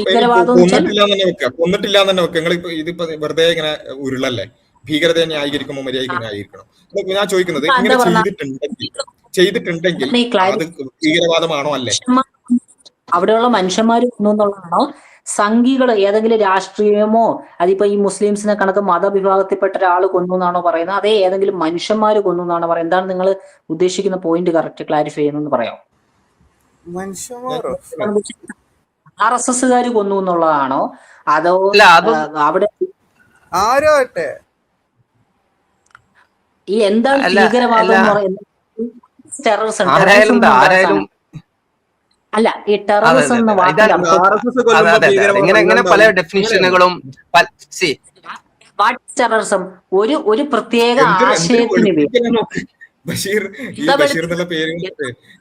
കൊന്നിട്ടില്ല തന്നെ വെക്കുക. നിങ്ങൾ ഇതിപ്പോ വെറുതെ ഇങ്ങനെ ഉരുളല്ലേ, ഭീകരതയെ ന്യായീകരിക്കുമ്പോൾ മര്യാദയ്ക്ക് ന്യായീകരിക്കണം. ഞാൻ ചോദിക്കുന്നത്, ഇങ്ങനെ ചെയ്തിട്ടുണ്ടെങ്കിൽ അത് ഭീകരവാദമാണോ അല്ലേ? അവിടെയുള്ള മനുഷ്യന്മാർ കൊന്നു എന്നുള്ളതാണോ? സംഘികൾ ഏതെങ്കിലും രാഷ്ട്രീയമോ, അതിപ്പോ ഈ മുസ്ലിംസിനെ കണക്ക് മതവിഭാഗത്തിൽപ്പെട്ട ഒരാൾ കൊന്നു എന്നാണോ പറയുന്നത്, അതേ ഏതെങ്കിലും മനുഷ്യന്മാർ കൊന്നു എന്നാണോ പറയുന്നത്? എന്താണ് നിങ്ങൾ ഉദ്ദേശിക്കുന്ന പോയിന്റ് കറക്റ്റ് ക്ലാരിഫൈ ചെയ്യുന്നെന്ന് പറയാം. RSSകാർ കൊന്നു എന്നുള്ളതാണോ, അതോ അവിടെ ആരോട്ടെ ഈ എന്താണ് ഭീകരവാദം എന്ന് പറയുന്നത്? ടെററിസം അല്ല, ഈ ടെററിസം എന്ന ഇങ്ങനെ പല ഡെഫിനിഷനുകളും. ടെററിസം ഒരു പ്രത്യേക ആശയത്തിന് വേണ്ടി ബഷീർ എന്നുള്ള പേര്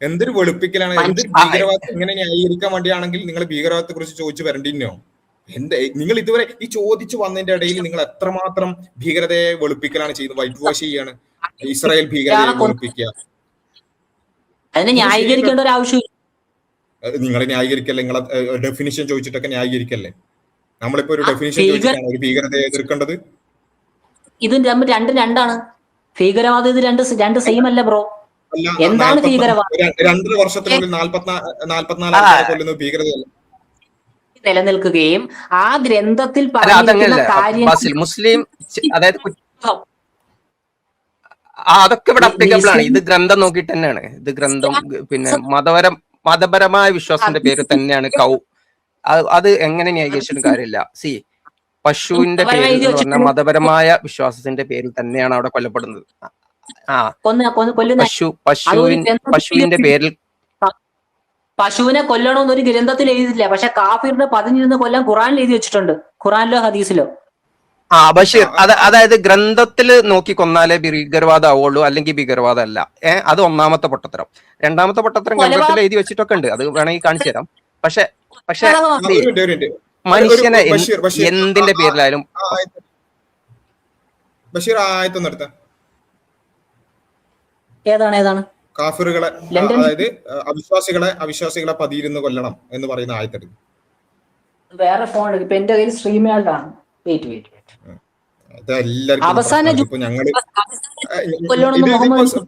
എന്തൊരു വെളുപ്പിക്കലാണ്. എന്ത് ഭീകരവാദം എങ്ങനെ ന്യായീകരിക്കാൻ വേണ്ടിയാണെങ്കിൽ നിങ്ങൾ ഭീകരവാദത്തെ കുറിച്ച് ചോദിച്ചു വരണ്ടിന്നോ? നിങ്ങൾ ഇതുവരെ ഈ ചോദിച്ചു വന്നതിന്റെ ഇടയിൽ നിങ്ങൾ എത്രമാത്രം ഭീകരതയെ വെളുപ്പിക്കലാണ് ചെയ്യുന്നത്? വൈറ്റ് വാഷ് ചെയ്യാണ്. ഇസ്രായേൽ ഭീകരതയെ വെളുപ്പിക്കുക. അതിനെ ന്യായീകരിക്കേണ്ട ഒരു ആവശ്യമില്ല. നിങ്ങൾ ന്യായീകരിക്കല്ലേ? നിങ്ങളെ ഡെഫിനിഷൻ ചോദിച്ചിട്ടൊക്കെ ന്യായീകരിക്കല്ലേ? നമ്മളിപ്പോ ഒരു ഡെഫിനിഷൻ ചോദിച്ചിട്ടാണ് ഒരു ഭീകരതയെ എതിർക്കേണ്ടത്. ഇത് രണ്ടാണ്. ഭീകരവാദം ഇത് രണ്ട് സെയിം അല്ല ബ്രോ. എന്താണ് ഭീകരവാദം? 2 വർഷത്തിനുള്ളിൽ 44 കൊല്ലുന്ന ഭീകരതയല്ല നിലനിൽക്കുകയും ആ ഗ്രന്ഥത്തിൽ പറഞ്ഞിരിക്കുന്ന കാര്യം മുസ്ലിം, അതായത് അതൊക്കെ ഇവിടെ അപ്ലിക്കബിൾ ആണ്. ഇത് ഗ്രന്ഥം നോക്കിയിട്ട് തന്നെയാണ്. ഇത് ഗ്രന്ഥം മതപരമായ വിശ്വാസത്തിന്റെ പേര് തന്നെയാണ് അത് എങ്ങനെ ന്യായീകരിച്ചിട്ട് കാര്യമില്ല. പശുവിന്റെ പേരിൽ എന്ന് പറഞ്ഞാൽ മതപരമായ വിശ്വാസത്തിന്റെ പേരിൽ തന്നെയാണ് അവിടെ കൊല്ലപ്പെടുന്നത്. പശുവിന്റെ പേരിൽ പശുവിനെ കൊല്ലണമെന്ന് ഒരു ഗ്രന്ഥത്തിൽ എഴുതിയില്ല. പക്ഷെ കാഫിറിനെ പതിഞ്ഞിരുന്ന് കൊല്ലാൻ ഖുറാനിൽ എഴുതി വെച്ചിട്ടുണ്ട്, ഖുറാനിലോ ഹദീസിലോ. ബഷീർ, അതായത് ഗ്രന്ഥത്തിൽ നോക്കി കൊന്നാലേ ഭീകരവാദം ആവുള്ളൂ, അല്ലെങ്കിൽ ഭീകരവാദം അല്ല. അത് ഒന്നാമത്തെ പൊട്ടത്തരം. രണ്ടാമത്തെ പൊട്ടത്തരം ഗ്രന്ഥത്തിൽ എഴുതി വെച്ചിട്ടൊക്കെ ഉണ്ട്, അത് വേണമെങ്കിൽ കാണിച്ചു തരാം. പക്ഷെ മനുഷ്യനെ എന്തിന്റെ പേരിലായാലും ബഷീർ ആയത്തൊന്നും എടുത്ത ഏതാണ് കാഫിറുകളെ, അതായത് അവിശ്വാസികളെ പതിയിരുന്ന് കൊല്ലണം എന്ന് പറയുന്ന ആയത്തെടുക്കും. വേറെ ഫോൺ ഇപ്പൊ എന്റെ കയ്യിൽ സ്ട്രീം യാർഡാണ്. വെയിറ്റ്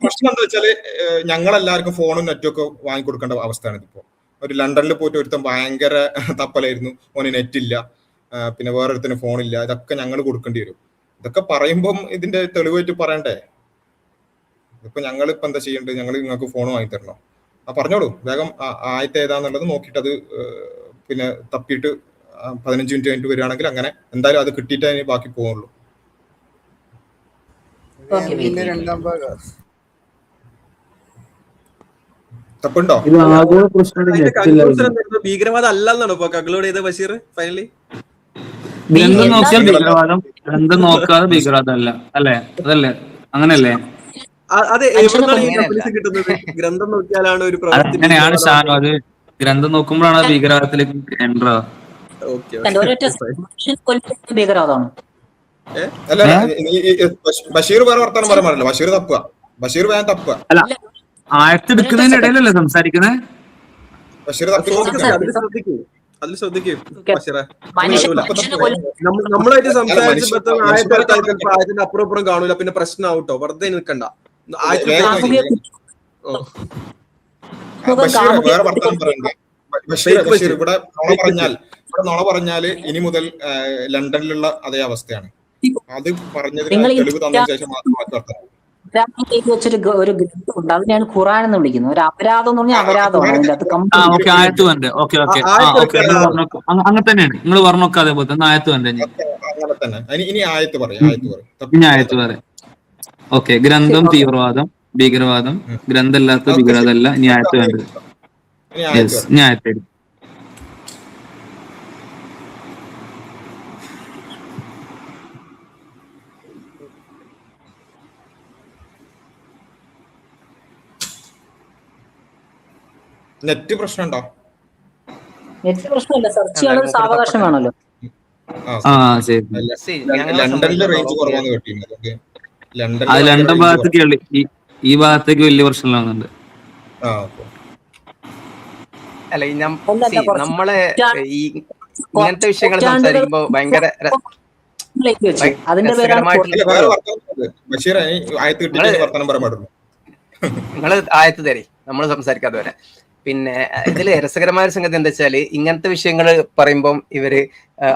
പ്രശ്നം എന്താ വെച്ചാല് ഞങ്ങളെല്ലാവർക്കും ഫോണും നെറ്റും ഒക്കെ വാങ്ങിക്കൊടുക്കേണ്ട അവസ്ഥയാണ് ഇതിപ്പോ. ഒരു ലണ്ടനിൽ പോയിട്ട് ഒരുത്തൻ ഭയങ്കര തപ്പലായിരുന്നു, ഓന് നെറ്റ് ഇല്ല, പിന്നെ വേറൊരുത്തിന് ഫോണില്ല, ഇതൊക്കെ ഞങ്ങൾ കൊടുക്കേണ്ടി വരും. ഇതൊക്കെ പറയുമ്പം ഇതിന്റെ തെളിവായിട്ട് പറയണ്ടേ? ഇപ്പൊ ഞങ്ങളിപ്പോ എന്താ ചെയ്യേണ്ടത്? ഞങ്ങൾ നിങ്ങൾക്ക് ഫോൺ വാങ്ങി തരണോ? പറഞ്ഞോളൂ വേഗം. ആയത്തെ ഏതാന്നുള്ളത് നോക്കിയിട്ട് അത് പിന്നെ തപ്പിയിട്ട് 15 മിനിറ്റ് കഴിഞ്ഞിട്ട് വരികയാണെങ്കിൽ അങ്ങനെ എന്തായാലും അത് കിട്ടിയിട്ടേ അതിന് ബാക്കി പോകുള്ളൂ. തപ്പുണ്ടോ? ഭീകരവാദം അല്ലെന്നാണ് ഇപ്പൊ കങ്ങളോട് ചെയ്ത ബഷീർ ഫൈനലി. ഗ്രന്ഥം നോക്കിയാൽ ഭീകരവാദം, ഗ്രന്ഥം നോക്കാതെ ഭീകരവാദം അല്ല അല്ലേ? അതല്ലേ? അങ്ങനെയല്ലേ? അത് എവിടെയാണ് കിട്ടുന്നത്? ഗ്രന്ഥം നോക്കിയാലാണ് ഒരു പ്രവൃത്തി. അങ്ങനെയാണ് ഷാനു, അത് ഗ്രന്ഥം നോക്കുമ്പോഴാണ് ഭീകരവാദത്തിലേക്ക് എൻട്രാ. ഓക്കെ ഒരൊറ്റ മനുഷ്യനെ കൊല്ലുന്നത് ഭീകരവാദമാണ്. അല്ല ബഷീർ വേറെ വർത്താനം പറയാൻ പാടില്ല. ബഷീർ തപ്പുക, ബഷീർ വേഗം തപ്പുക. അല്ല, ആയത്തെടുക്കുന്നതിന്റെ ഇടയിലല്ലേ സംസാരിക്കുന്നത്? ബഷീർ തപ്പിക്കൊണ്ടിരിക്കുക. അതിൽ ശ്രദ്ധിക്കൂ ബഷീറെ. മനുഷ്യനെ കൊല്ലുന്നത് നമ്മളായിട്ട് സംസാരിച്ചപ്പോ ആയത്തിന്റെ അപ്പുറം കാണൂല, പിന്നെ പ്രശ്നമാവട്ടോ. വെറുതെ നിൽക്കണ്ട. ബഷീർ വേറെ വർത്താനം പറയണ്ടേ? ബഷീർ ഇവിടെ നുണ പറഞ്ഞാല് ഇനി മുതൽ ലണ്ടനിലുള്ള അതേ അവസ്ഥയാണ്. അത് പറഞ്ഞതിന് തെളിവ് തന്നതിന് ശേഷം മാത്രം വർത്താനം. വെച്ചൊരു ഒരു ഗ്രന്ഥമുണ്ട്, അതിനെയാണ് ഖുറാൻ എന്ന് വിളിക്കുന്നത്. ഒരു അപരാധം എന്ന് പറഞ്ഞാൽ അപരാധമാണ്. അതിന്റെ അത് ആയത്ത് വേണ്ടേ? ഓക്കെ അങ്ങനെ തന്നെയാണ് നിങ്ങൾ പറഞ്ഞൊക്കെ അതേപോലെ തന്നെ ആയത്ത് വേണ്ടേ? അങ്ങനെ തന്നെ. ഇനി ആയത്ത് പറയും. ഇനി ആയത്ത് പറയാം. ഓക്കെ, ഗ്രന്ഥം തീവ്രവാദം, ഭീകരവാദം, ഗ്രന്ഥമല്ലാത്ത ഭീകരവാദം അല്ല. ഇനി ആയത്ത് വേണ്ടത്. ഇനി ആയത്ത് നെറ്റ് പ്രശ്നമുണ്ടോ? നെറ്റ് പ്രശ്നമില്ല, സെർച്ച് ചെയ്യാൻ സാവകാശം വേണമല്ലോ. ലണ്ടനിലെ റേഞ്ച് കുറവാന്ന് കേട്ടിട്ടുണ്ട്. അത് ലണ്ടൻ ഭാഗത്തേക്ക് ഈ ഭാഗത്തേക്ക് വലിയ പ്രശ്നമുണ്ട്. അല്ല, നമ്മളെ ഈ ഇങ്ങനത്തെ വിഷയങ്ങൾ സംസാരിക്കുമ്പോ ഭയങ്കര അതിന്റെ നിങ്ങള് ആയത്ത് തരി, നമ്മൾ സംസാരിക്കാതെ വരെ. പിന്നെ ഇതില് രസകരമായ ഒരു സംഗതി എന്താ വെച്ചാല്, ഇങ്ങനത്തെ വിഷയങ്ങൾ പറയുമ്പം ഇവര്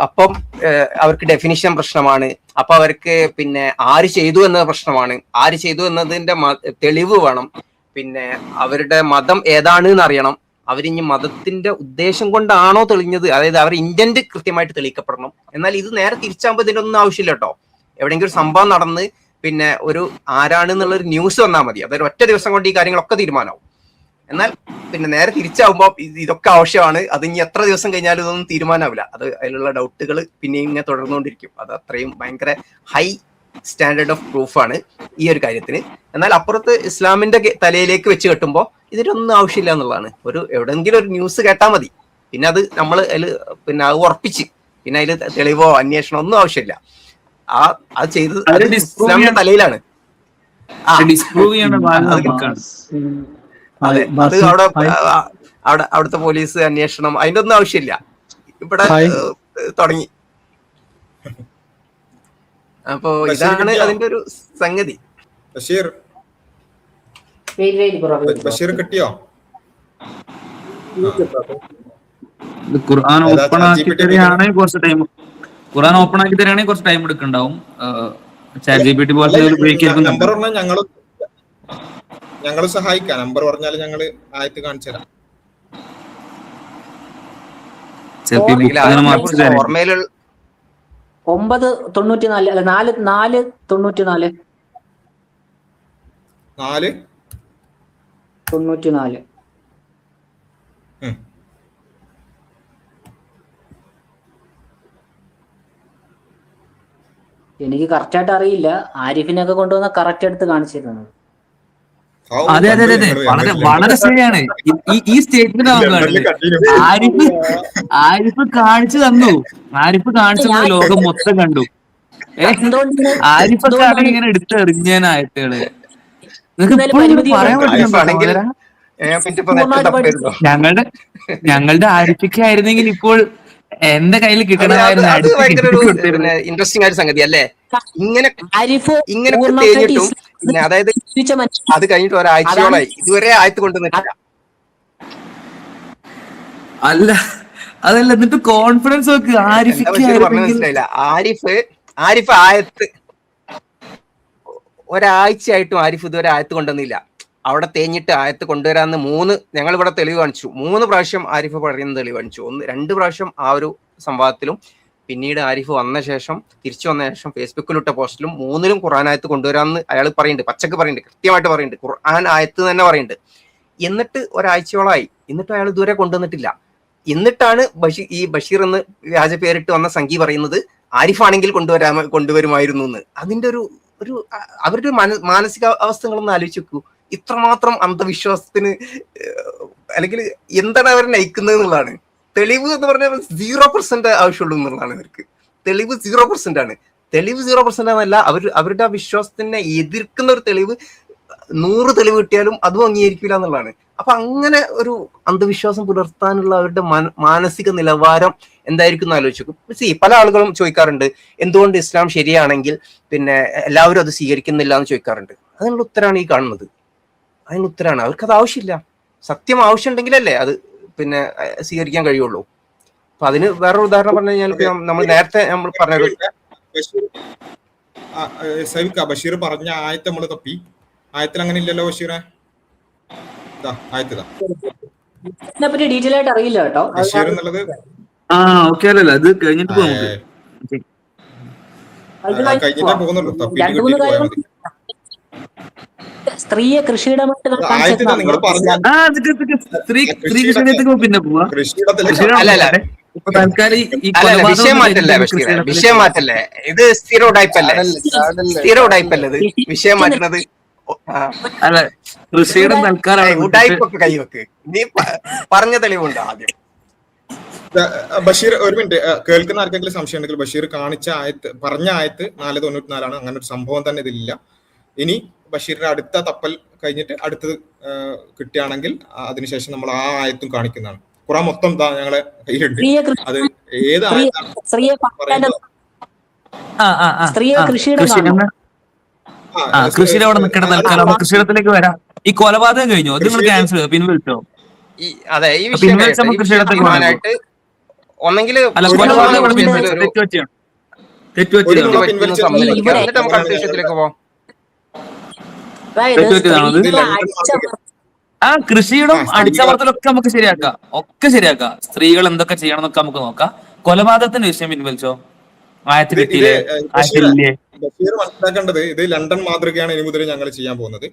അപ്പം അവർക്ക് ഡെഫിനിഷൻ പ്രശ്നമാണ്. അപ്പൊ അവർക്ക് പിന്നെ ആര് ചെയ്തു എന്നത് പ്രശ്നമാണ്. ആര് ചെയ്തു എന്നതിന്റെ തെളിവ് വേണം. പിന്നെ അവരുടെ മതം ഏതാണ് എന്നറിയണം. അവരിഞ്ഞ് മതത്തിന്റെ ഉദ്ദേശം കൊണ്ടാണോ തെളിഞ്ഞത്, അതായത് അവർ ഇന്റന്റ് കൃത്യമായിട്ട് തെളിയിക്കപ്പെടണം. എന്നാൽ ഇത് നേരെ തിരിച്ചാകുമ്പോൾ ഇതിനൊന്നും ആവശ്യമില്ല കേട്ടോ. എവിടെയെങ്കിലും ഒരു സംഭവം നടന്ന് പിന്നെ ഒരു ആരാണെന്നുള്ളൊരു ന്യൂസ് വന്നാൽ മതി. അതൊരു ഒറ്റ ദിവസം കൊണ്ട് ഈ കാര്യങ്ങളൊക്കെ തീരുമാനമാവും. എന്നാൽ പിന്നെ നേരെ തിരിച്ചാവുമ്പോൾ ഇതൊക്കെ ആവശ്യമാണ്. അത് ഇനി എത്ര ദിവസം കഴിഞ്ഞാലും ഇതൊന്നും തീരുമാനമാവില്ല. അത് അതിലുള്ള ഡൗട്ടുകൾ പിന്നെയും ഇങ്ങനെ തുടർന്നുകൊണ്ടിരിക്കും. അത് അത്രയും ഭയങ്കര ഹൈ സ്റ്റാൻഡേർഡ് ഓഫ് പ്രൂഫാണ് ഈ ഒരു കാര്യത്തിന്. എന്നാൽ അപ്പുറത്ത് ഇസ്ലാമിന്റെ തലയിലേക്ക് വെച്ച് കെട്ടുമ്പോൾ ഇതിനൊന്നും ആവശ്യമില്ല എന്നുള്ളതാണ്. എവിടെയെങ്കിലും ഒരു ന്യൂസ് കേട്ടാൽ മതി. പിന്നെ അത് നമ്മൾ അതിൽ പിന്നെ അത് ഉറപ്പിച്ച് പിന്നെ അതിൽ തെളിവോ അന്വേഷണോ ഒന്നും ആവശ്യമില്ല. അത് ചെയ്തത് ഇസ്ലാമിന്റെ തലയിലാണ്. അതെ, അത് അവിടുത്തെ പോലീസ് അന്വേഷണം അതിന്റെ ഒന്നും ആവശ്യമില്ല. ഇവിടെ തുടങ്ങി. അപ്പൊ ഇതാണ് അതിന്റെ ഒരു സംഗതി. ബഷീർ കിട്ടിയോ? ഖുർആൻ ഓപ്പൺ ആക്കി തരികയാണെങ്കിൽ കുറച്ച് ടൈം എടുക്കുന്നുണ്ടാവും. ചാറ്റ് ജിപിടി പോലത്തെ നമ്പർ പറഞ്ഞാൽ ഞങ്ങൾ സഹായിക്കാം. നമ്പർ പറഞ്ഞാൽ ഞങ്ങള് ആയത്ത് കാണിച്ചു തരാം. ഓർമ്മയിലുള്ള 994 അല്ല 494 എനിക്ക് കറക്റ്റ് ആയിട്ട് അറിയില്ല. ആരിഫിനൊക്കെ കൊണ്ടുവന്ന കറക്റ്റ് എടുത്ത് കാണിച്ചിരുന്നത്. അതെ വളരെ ശരിയാണ്. ഈ സ്റ്റേറ്റ്മെന്റ് ആരിഫ് കാണിച്ചു തന്നു. ലോകം മൊത്തം കണ്ടു. ആരിഫൊക്കെ ഇങ്ങനെ എടുത്തെറിഞ്ഞാനായിട്ടുകള് ഞങ്ങളുടെ ആരിഫൊക്കെ ആയിരുന്നെങ്കിൽ ഇപ്പോൾ എന്റെ കയ്യിൽ കിട്ടണമായിരുന്നു. ഇൻട്രസ്റ്റിംഗ് ആയ സംഗതി അല്ലേ? ഇങ്ങനെ തേഞ്ഞിട്ടും അതായത് അത് കഴിഞ്ഞിട്ട് ഒരാഴ്ചയോളായി ഇതുവരെ ആയത്ത് കൊണ്ടുവന്നിട്ടില്ല. അതല്ല, എന്നിട്ട് കോൺഫിഡൻസ് നോക്ക്. മനസ്സിലായില്ല. ആരിഫ് ആയത്ത് ഒരാഴ്ചയായിട്ടും ആരിഫ് ഇതുവരെ ആയത്ത് കൊണ്ടുവന്നില്ല. അവിടെ തേഞ്ഞിട്ട് ആയത്ത് കൊണ്ടുവരാന്ന് ഞങ്ങൾ ഇവിടെ തെളിവ് കാണിച്ചു. 3 പ്രാവശ്യം ആരിഫ് പറയുന്ന തെളിവ് കാണിച്ചു. 2 പ്രാവശ്യം ആ ഒരു സംവാദത്തിലും പിന്നീട് ആരിഫ് തിരിച്ചു വന്ന ശേഷം ഫേസ്ബുക്കിലിട്ട പോസ്റ്റിലും 3ലും ഖുർആൻ ആയത്ത് കൊണ്ടുവരാമെന്ന് അയാൾ പറയുന്നുണ്ട്. പച്ചക്ക് പറയുന്നുണ്ട്, കൃത്യമായിട്ട് പറയുന്നുണ്ട്. ഖുർആൻ ആയത്ത് തന്നെ പറയുന്നുണ്ട്. എന്നിട്ട് ഒരാഴ്ചയോളമായി, എന്നിട്ട് അയാൾ ഇതുവരെ കൊണ്ടുവന്നിട്ടില്ല. എന്നിട്ടാണ് ഈ ബഷീർ എന്ന് വ്യാജ പേരിട്ട് വന്ന സംഖ്യ പറയുന്നത് ആരിഫാണെങ്കിൽ കൊണ്ടുവരുമായിരുന്നു എന്ന്. അതിന്റെ ഒരു അവരുടെ മാനസിക അവസ്ഥകളൊന്ന് ആലോചിച്ച് നോക്കൂ. ഇത്രമാത്രം അന്ധവിശ്വാസത്തിന് അല്ലെങ്കിൽ എന്താണ് അവരെ നയിക്കുന്നത് എന്നുള്ളതാണ്. തെളിവ് എന്ന് പറഞ്ഞാൽ 0% ആവശ്യമുള്ളൂ എന്നുള്ളതാണ് ഇവർക്ക്. തെളിവ് 0% ആണ്. തെളിവ് 0% ആണല്ല, അവരുടെ ആ വിശ്വാസത്തിനെ എതിർക്കുന്ന ഒരു തെളിവ് 100 തെളിവ് കിട്ടിയാലും അതും അംഗീകരിക്കില്ല എന്നുള്ളതാണ്. അപ്പൊ അങ്ങനെ ഒരു അന്ധവിശ്വാസം പുലർത്താനുള്ള അവരുടെ മാനസിക നിലവാരം എന്തായിരിക്കും എന്ന് ആലോചിച്ചു. പല ആളുകളും ചോദിക്കാറുണ്ട് എന്തുകൊണ്ട് ഇസ്ലാം ശരിയാണെങ്കിൽ പിന്നെ എല്ലാവരും അത് സ്വീകരിക്കുന്നില്ല എന്ന് ചോദിക്കാറുണ്ട്. അതിനുള്ള ഉത്തരമാണ് ഈ കാണുന്നത്. അതിനുള്ള ഉത്തരമാണ് അവർക്കത് ആവശ്യമില്ല. സത്യം ആവശ്യമുണ്ടെങ്കിലല്ലേ അത് പിന്നെ സ്വീകരിക്കാൻ കഴിയുള്ളൂ. അപ്പൊ അതിന് വേറൊരു ഉദാഹരണം പറഞ്ഞു കഴിഞ്ഞാൽ നമ്മൾ നേരത്തെ നമ്മൾ പറഞ്ഞത് ബഷീർ പറഞ്ഞ ആയത്ത് നമ്മൾ തപ്പി. ആയത്തിൽ അങ്ങനെ ഇല്ലല്ലോ ബഷീറെ. ഇതിനെപ്പറ്റി ഡീറ്റെയിൽ ആയിട്ട് അറിയില്ല കേട്ടോ. ബഷീർ എന്നുള്ളത് ഓക്കെ അല്ലല്ലോ, അത് കഴിഞ്ഞിട്ട് പോകും. കഴിഞ്ഞിട്ടേ പോകുന്നുള്ളൂ. തപ്പിയിട്ട് 2-3 കിട്ടിയിട്ട് പോയാൽ കാര്യങ്ങൾ. മതി. സ്ത്രീയെ കൃഷിയുടെ ആയത്തിൽ നിങ്ങൾ പറഞ്ഞ സ്ത്രീ കൃഷിയിടത്തേക്ക് പിന്നെ പോവാ. കൃഷിയിടത്തിലേക്ക് അല്ല ഇപ്പൊ തൽക്കാലം ഈ അല്ല വിഷയം മാറ്റല്ലേ ബഷീറെ, വിഷയം മാറ്റല്ലേ. ഇത് സ്ഥിര ഉടായ്പല്ലേ, സ്ഥിര ഉടായ്പല്ലേ ഇത് വിഷയം മാറ്റുന്നത്. അല്ല കൃഷിയുടെ തൽക്കാലം ഉടായ്പൊക്കെ കൈവെക്ക്. നീ പറഞ്ഞ തെളിവുണ്ടോ ആദ്യം? ബഷീർ ഒരു മിനിറ്റ്, കേൾക്കുന്ന ആർക്കെങ്കിലും സംശയം ഉണ്ടെങ്കിൽ ബഷീർ കാണിച്ച ആയത്ത് പറഞ്ഞ ആയത്ത് 494 അങ്ങനെ ഒരു സംഭവം തന്നെ ഇതിലില്ല. ഇനി ബഷീറിന്റെ അടുത്ത തപ്പൽ കഴിഞ്ഞിട്ട് അടുത്തത് കിട്ടുകയാണെങ്കിൽ അതിനുശേഷം നമ്മൾ ആ ആയത്തും കാണിക്കുന്നതാണ്. ഖുറാൻ മൊത്തം ഞങ്ങളെ കയ്യിലുണ്ട്. അത് ഏത് കൃഷിയുടെ അവിടെ നിൽക്കണ തൽക്കാലം കൃഷിയിടത്തിലേക്ക് വരാം. ഈ കൊലപാതകം കഴിഞ്ഞു, അത് നിങ്ങൾ ക്യാൻസൽ ചെയ്തു, പിൻവലിച്ചോ? അതെ, ഈ വിഷയം തീരുമാനമായിട്ട് ഒന്നെങ്കിൽ എന്നിട്ട് നമുക്ക് അടുത്ത വിഷയത്തിലേക്ക് പോവാം. കൃഷിയുടെ അടിച്ചമർത്തലൊക്കെ നമുക്ക് ശരിയാക്കാം, ഒക്കെ ശരിയാക്കാം. സ്ത്രീകൾ എന്തൊക്കെ ചെയ്യണം എന്നൊക്കെ നമുക്ക് നോക്കാം. കൊലപാതകത്തിന്റെ വിഷയം പിൻവലിച്ചോ? ആയത്തിൽ കിട്ടിയില്ലേ? ബഷീർ മനസ്സിലാക്കേണ്ടത് ഇത് ലണ്ടൻ മാതൃകയാണ് ഇനി മുതൽ ഞങ്ങൾ ചെയ്യാൻ പോകുന്നത്.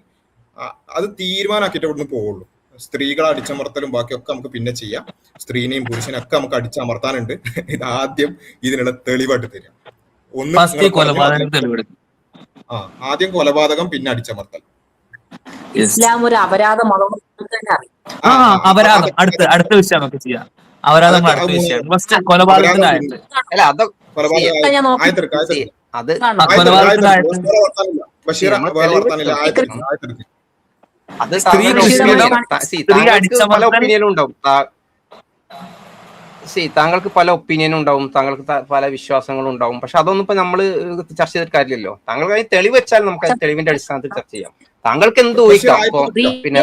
അത് തീരുമാനമാക്കിയിട്ട് ഇവിടുന്ന് പോവുള്ളൂ. സ്ത്രീകളെ അടിച്ചമർത്തലും ബാക്കിയൊക്കെ നമുക്ക് പിന്നെ ചെയ്യാം. സ്ത്രീനെയും പുരുഷനെയും ഒക്കെ നമുക്ക് അടിച്ചമർത്താനുണ്ട്. ഇത് ആദ്യം ഇതിനുള്ള തെളിവായിട്ട് തരാം. ആദ്യം കൊലപാതകം, പിന്നെ അടിച്ചമർത്തൽ. ഇസ്ലാം ഒരു അപരാധ മതം. അപരാധം അടുത്ത വിഷയം നമുക്ക് ചെയ്യാം. അപരാധം അടുത്ത വിഷയം. ഫസ്റ്റ് കൊലപാതകത്തിന്റെ ആയത്ത്. അല്ല അത് പല ഒപ്പീനിയനും ഉണ്ടാവും. താങ്കൾക്ക് പല ഒപ്പീനിയനും ഉണ്ടാവും, താങ്കൾക്ക് പല വിശ്വാസങ്ങളും ഉണ്ടാവും. പക്ഷെ അതൊന്നും ഇപ്പൊ നമ്മള് ചർച്ച ചെയ്തിട്ട് കാര്യമില്ലല്ലോ. താങ്കൾക്ക് അതിന് തെളിവ് വെച്ചാൽ നമുക്ക് അതിന് തെളിവിന്റെ അടിസ്ഥാനത്തിൽ ചർച്ച ചെയ്യാം. താങ്കൾക്ക് എന്ത് ഊഹിക്കാം. അപ്പൊ പിന്നെ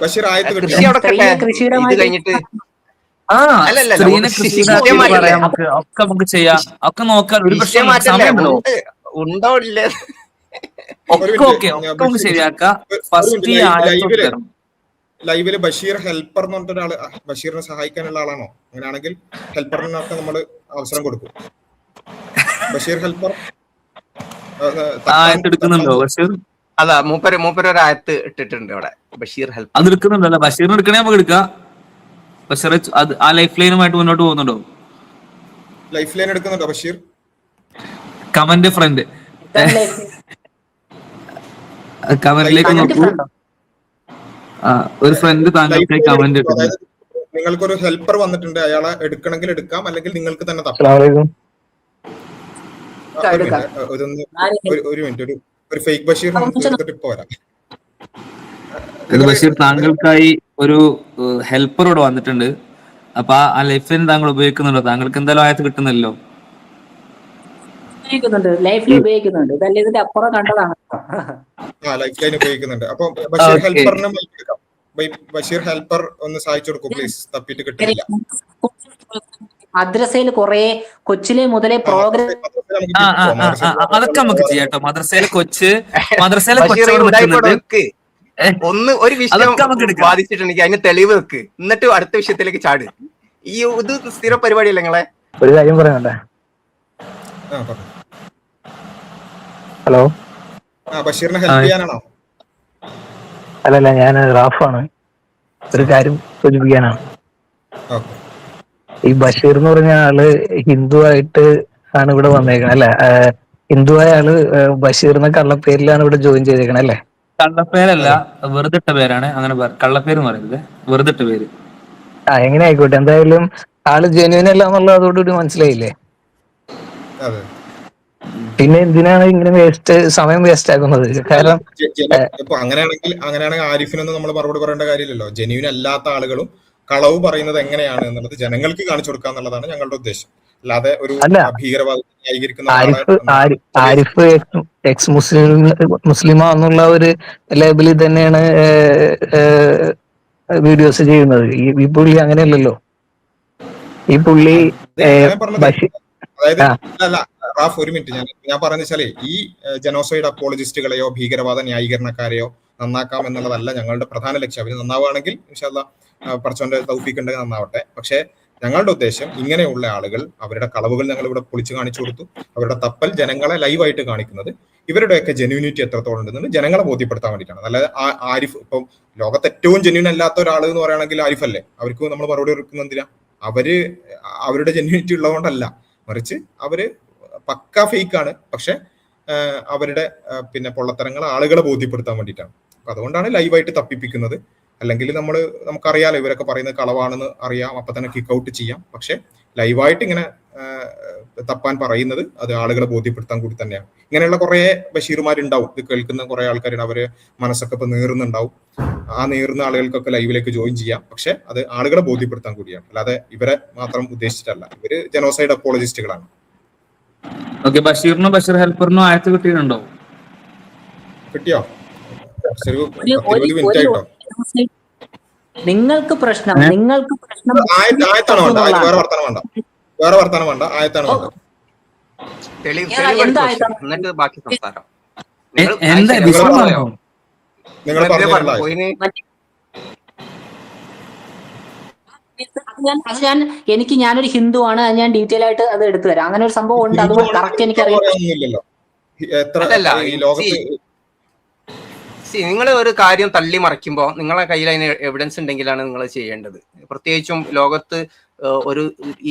കൃഷി അവിടെ ഇത് കഴിഞ്ഞിട്ട് ഒക്കെ നമുക്ക് ചെയ്യാം, ഒക്കെ നോക്കാൻ ഒരു ഉണ്ടോ ഇല്ലേ ഒക്കെ നമുക്ക് ശരിയാക്കാം. ഫസ്റ്റ് ലൈവില് ബഷീർ ഹെൽപ്പർ എന്ന് പറഞ്ഞിട്ട് ഒരാള് ബഷീറിനെ സഹായിക്കാനുള്ള ആളാണോ? അങ്ങനെയാണെങ്കിൽ ഹെൽപ്പറിനൊക്കെ നമ്മൾ അവസരം കൊടുക്കും. ബഷീർ ഹെൽപ്പർ എടുക്കുന്നുണ്ടോ? ബഷീർ അതാ മൂപ്പര് ഒരു ആയത്ത് ഇട്ടിട്ടുണ്ട് അവിടെ. ബഷീർ ഹെൽപ്പർ അത് എടുക്കുന്നുണ്ടല്ലോ. ബഷീറിന് എടുക്കണേ നമുക്ക് എടുക്കാം. ബഷീർ അത് ആ ലൈഫ് ലൈനുമായിട്ട് മുന്നോട്ട് പോകുന്നുണ്ടോ? ലൈഫ് ലൈൻ എടുക്കുന്നുണ്ടോ ബഷീർ? കമന്റ് ഫ്രണ്ട് കമന്റിലേക്ക് നോക്കൂ. ഒരു ഫ്രണ്ട് താങ്കൾക്കായി കമന്റ് ഇട്ടിട്ടുണ്ട്. നിങ്ങൾക്കൊരു ഹെൽപ്പർ വന്നിട്ടുണ്ട്, അയാളെ എടുക്കണമെങ്കിൽ എടുക്കാം, അല്ലെങ്കിൽ നിങ്ങൾക്ക് തന്നെ തപ്പാം. ഒരു മിനിറ്റ്, ഒരു ഫേക്ക് ബഷീർ എടുത്തിട്ട് ഇപ്പൊ വരാം. ബഷീർ താങ്കൾക്കായി ഒരു ഹെൽപ്പർ ഇവിടെ വന്നിട്ടുണ്ട്. അപ്പൊ ആ ലൈഫ് ലൈൻ താങ്കൾ ഉപയോഗിക്കുന്നുണ്ടോ? താങ്കൾക്ക് എന്തായാലും ആയത്ത് കിട്ടുന്നല്ലോ. ലൈഫിൽ ഉപയോഗിക്കുന്നുണ്ട്. ഇതല്ലേ ഇതിന്റെ അപ്പുറം കണ്ടതാണ്. ലൈഫ് ലൈൻ ഉപയോഗിക്കുന്നുണ്ട്. അപ്പൊ ബഷീർ ഹെൽപ്പറിന് ബഷീർ ഹെൽപ്പർ ഒന്ന് സഹായിച്ചു കൊടുക്കൂ പ്ലീസ്. തപ്പിട്ട് കിട്ടില്ല. മദ്രസയിൽ കുറെ കൊച്ചിലെ മുതലേ പ്രോഗ്രാം അതൊക്കെ നമുക്ക് ചെയ്യാം കേട്ടോ. മദ്രസയിലെ ഒന്ന് ഒരു വിഷയം ബാധിച്ചിട്ടുണ്ടെങ്കിൽ അതിന് തെളിവ് വെക്ക്, എന്നിട്ട് അടുത്ത വിഷയത്തിലേക്ക് ചാട്. ഈ ഇത് സ്ഥിര പരിപാടിയല്ലേ നിങ്ങളെ? ഒരു കാര്യം പറയണ്ടേ? ഹലോ, ബഷീറിനെ ഹെൽപ്പ് ചെയ്യാനാണോ? അല്ലല്ല, ഞാൻ റാഫാണ്. ഒരു കാര്യം സൂചിപ്പിക്കാനാണ്. ഈ ബഷീർ എന്ന് പറഞ്ഞ ആള് ഹിന്ദു ആയിട്ട് ആണ് ഇവിടെ വന്നേക്കണേ അല്ലെ? ഹിന്ദുവായ ആള് ബഷീറിനെ കള്ളപ്പേരിലാണ് ഇവിടെ ജോയിൻ ചെയ്തേക്കണേ അല്ലേ? കള്ളപ്പേരല്ല, വെറുതെ ഇട്ട പേരാണ്. അങ്ങനെ കള്ളപ്പേര് പറയുന്നത് വെറുതെ ഇട്ട പേര്. എങ്ങനെ ആയിക്കോട്ടെ, എന്തായാലും ആള് ജെന്യൂൻ അല്ല എന്നുള്ളത് അതോടുകൂടി മനസ്സിലായില്ലേ. അതെ. പിന്നെ എന്തിനാണ് ഇങ്ങനെ സമയം വേസ്റ്റ് ആക്കുന്നത്? കാരണം ഇപ്പൊ അങ്ങനെയാണെങ്കിൽ ആരിഫിനൊന്നും നമ്മൾ മറുപടി പറയേണ്ട കാര്യമില്ലല്ലോ. ജെന്യൂൻ അല്ലാത്ത ആളുകളും കളവ് പറയുന്നത് എങ്ങനെയാണ് എന്നുള്ളത് ജനങ്ങൾക്ക് കാണിച്ചു കൊടുക്കുക എന്നുള്ളതാണ് ഞങ്ങളുടെ ഉദ്ദേശം. അല്ലാതെ ഒരു അല്ല, ഭീകരവാദം ന്യായീകരിക്കുന്ന ആരിഫ് എക്സ് മുസ്ലിമാന്നുള്ള ഒരു ലേബിളിൽ തന്നെയാണ് വീഡിയോസ് ചെയ്യുന്നത്. ഈ പുള്ളി അങ്ങനെയല്ലല്ലോ. ഈ പുള്ളി അതായത് അല്ല റാഫ്, ഒരു മിനിറ്റ്, ഞാൻ പറഞ്ഞ വെച്ചാലേ ഈ ജനോസൈഡ് അപ്പോളജിസ്റ്റുകളെയോ ഭീകരവാദ ന്യായീകരണക്കാരെയോ നന്നാക്കാം എന്നുള്ളതല്ല ഞങ്ങളുടെ പ്രധാന ലക്ഷ്യം. അവർ നന്നാവുകയാണെങ്കിൽ ഇൻഷാല്ലാ പടച്ചോന്റെ തൗഫീഖ് ഉണ്ടെങ്കിൽ നന്നാവട്ടെ. പക്ഷെ ഞങ്ങളുടെ ഉദ്ദേശം ഇങ്ങനെയുള്ള ആളുകൾ അവരുടെ കളവുകൾ ഞങ്ങൾ ഇവിടെ പൊളിച്ചു കാണിച്ചു കൊടുത്തു. അവരുടെ തപ്പൽ ജനങ്ങളെ ലൈവായിട്ട് കാണിക്കുന്നത് ഇവരുടെയൊക്കെ ജെന്യൂനിറ്റി എത്രത്തോളം ഉണ്ടെന്ന് ജനങ്ങളെ ബോധ്യപ്പെടുത്താൻ വേണ്ടിയിട്ടാണ്. അല്ലാതെ ആരിഫ് ഇപ്പം ലോകത്ത് ഏറ്റവും ജെന്യൂൻ അല്ലാത്ത ഒരാൾ എന്ന് പറയുകയാണെങ്കിൽ ആരിഫ് അല്ലേ? അവർക്ക് നമ്മൾ മറുപടി കൊടുക്കുന്ന എന്തിനാ? അവരുടെ ജെന്യൂനിറ്റി ഉള്ളതുകൊണ്ടല്ല, മറിച്ച് അവര് പക്ക ഫേക്ക് ആണ്. പക്ഷെ അവരുടെ പിന്നെ പൊള്ളത്തരങ്ങൾ ആളുകളെ ബോധ്യപ്പെടുത്താൻ വേണ്ടിയിട്ടാണ്. അപ്പൊ അതുകൊണ്ടാണ് ലൈവായിട്ട് തപ്പിപ്പിക്കുന്നത്. അല്ലെങ്കിൽ നമുക്കറിയാലോ ഇവരൊക്കെ പറയുന്നത് കളവാണെന്ന് അറിയാം, അപ്പൊ തന്നെ കിക്ക് ഔട്ട് ചെയ്യാം. പക്ഷെ ലൈവായിട്ട് ഇങ്ങനെ തപ്പാൻ പറയുന്നത് അത് ആളുകളെ ബോധ്യപ്പെടുത്താൻ കൂടി തന്നെയാണ്. ഇങ്ങനെയുള്ള കുറെ ബഷീർമാരുണ്ടാവും, ഇത് കേൾക്കുന്ന കുറെ ആൾക്കാരുണ്ട്, അവര് മനസ്സൊക്കെ ഇപ്പൊ നീറുന്നുണ്ടാവും. ആ നീറുന്ന ആളുകൾക്കൊക്കെ ലൈവിലേക്ക് ജോയിൻ ചെയ്യാം. പക്ഷെ അത് ആളുകളെ ബോധ്യപ്പെടുത്താൻ കൂടിയാണ്, അല്ലാതെ ഇവരെ മാത്രം ഉദ്ദേശിച്ചിട്ടല്ല. ഇവര് ജനോസൈഡ് അപ്പോളജിസ്റ്റുകളാണ്. ഓക്കെ, ബഷീറിനും ബഷീർ ഹെൽപ്പറിനും ആയത്ത് കിട്ടിയിട്ടുണ്ടോ? കിട്ടിയോ? 20 മിനിറ്റ് ആയിട്ടോ. നിങ്ങൾക്ക് പ്രശ്നം ആയത്താണ് വേണ്ട, വേറെ വർത്താനം വേണ്ട, ആയത്താണ് വേണ്ട. എന്നിട്ട് ബാക്കി സംസാരം നിങ്ങൾ ഞാനൊരു ഹിന്ദു ആണ്, അത് ഞാൻ ഡീറ്റെയിൽ ആയിട്ട് അത് എടുത്തു തരാം. അങ്ങനെ ഒരു സംഭവം ഉണ്ട്, അതുകൊണ്ട് കറക്റ്റ് എനിക്കറിയാം. നിങ്ങൾ ഒരു കാര്യം തള്ളി മറിക്കുമ്പോൾ നിങ്ങളെ കയ്യിൽ അതിന് എവിഡൻസ് ഉണ്ടെങ്കിലാണ് നിങ്ങൾ ചെയ്യേണ്ടത്. പ്രത്യേകിച്ചും ലോകത്ത്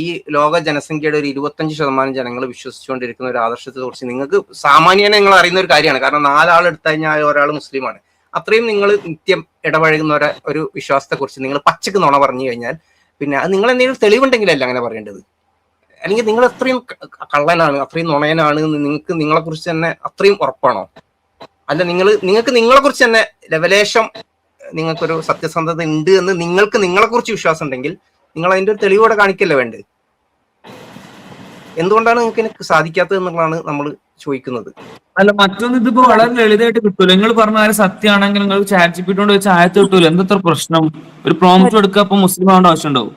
ഈ ലോക ജനസംഖ്യയുടെ ഒരു 25% ജനങ്ങൾ വിശ്വസിച്ചുകൊണ്ടിരിക്കുന്ന ഒരു ആദർശത്തെ കുറിച്ച് നിങ്ങൾക്ക് സാമാന്യനെ നിങ്ങൾ അറിയുന്ന ഒരു കാര്യമാണ്. കാരണം 4 ആൾ എടുത്തു കഴിഞ്ഞാൽ ഒരാൾ മുസ്ലിമാണ്. അത്രയും നിങ്ങൾ നിത്യം ഇടപഴകുന്ന ഒരു വിശ്വാസത്തെ കുറിച്ച് നിങ്ങൾ പച്ചക്ക് നുണ പറഞ്ഞു കഴിഞ്ഞാൽ പിന്നെ അത് നിങ്ങൾ എന്തെങ്കിലും തെളിവുണ്ടെങ്കിലല്ല അങ്ങനെ പറയേണ്ടത്. അല്ലെങ്കിൽ നിങ്ങൾ അത്രയും കള്ളനാണ്, അത്രയും നുണയനാണ് നിങ്ങൾക്ക് നിങ്ങളെ കുറിച്ച് തന്നെ അത്രയും ഉറപ്പാണോ? അല്ല, നിങ്ങൾക്ക് നിങ്ങളെ കുറിച്ച് തന്നെ ലവലേശം നിങ്ങൾക്കൊരു സത്യസന്ധത ഉണ്ട് എന്ന് നിങ്ങൾക്ക് നിങ്ങളെ കുറിച്ച് വിശ്വാസം ഉണ്ടെങ്കിൽ നിങ്ങൾ അതിന്റെ ഒരു തെളിവോടെ കാണിക്കല്ലേ വേണ്ടത്. എന്തുകൊണ്ടാണ് നിങ്ങൾക്ക് എനിക്ക് സാധിക്കാത്തത് എന്നുള്ളതാണ് നമ്മൾ ചോദിക്കുന്നത്. അല്ല, മറ്റൊന്ന് ഇതിപ്പോ വളരെ ലളിതമായിട്ട് കിട്ടൂല. നിങ്ങൾ പറഞ്ഞ കാര്യം സത്യമാണെങ്കിൽ നിങ്ങൾ ചാറ്റ് ജിപിടി കൊണ്ട് വെച്ച് ആയത്ത് കിട്ടൂല. എന്തത്ര പ്രശ്നം? ഒരു പ്രോംപ്റ്റ് എടുക്കുക, അപ്പൊ മുസ്ലിം ആവേണ്ട ആവശ്യം ഉണ്ടാവും?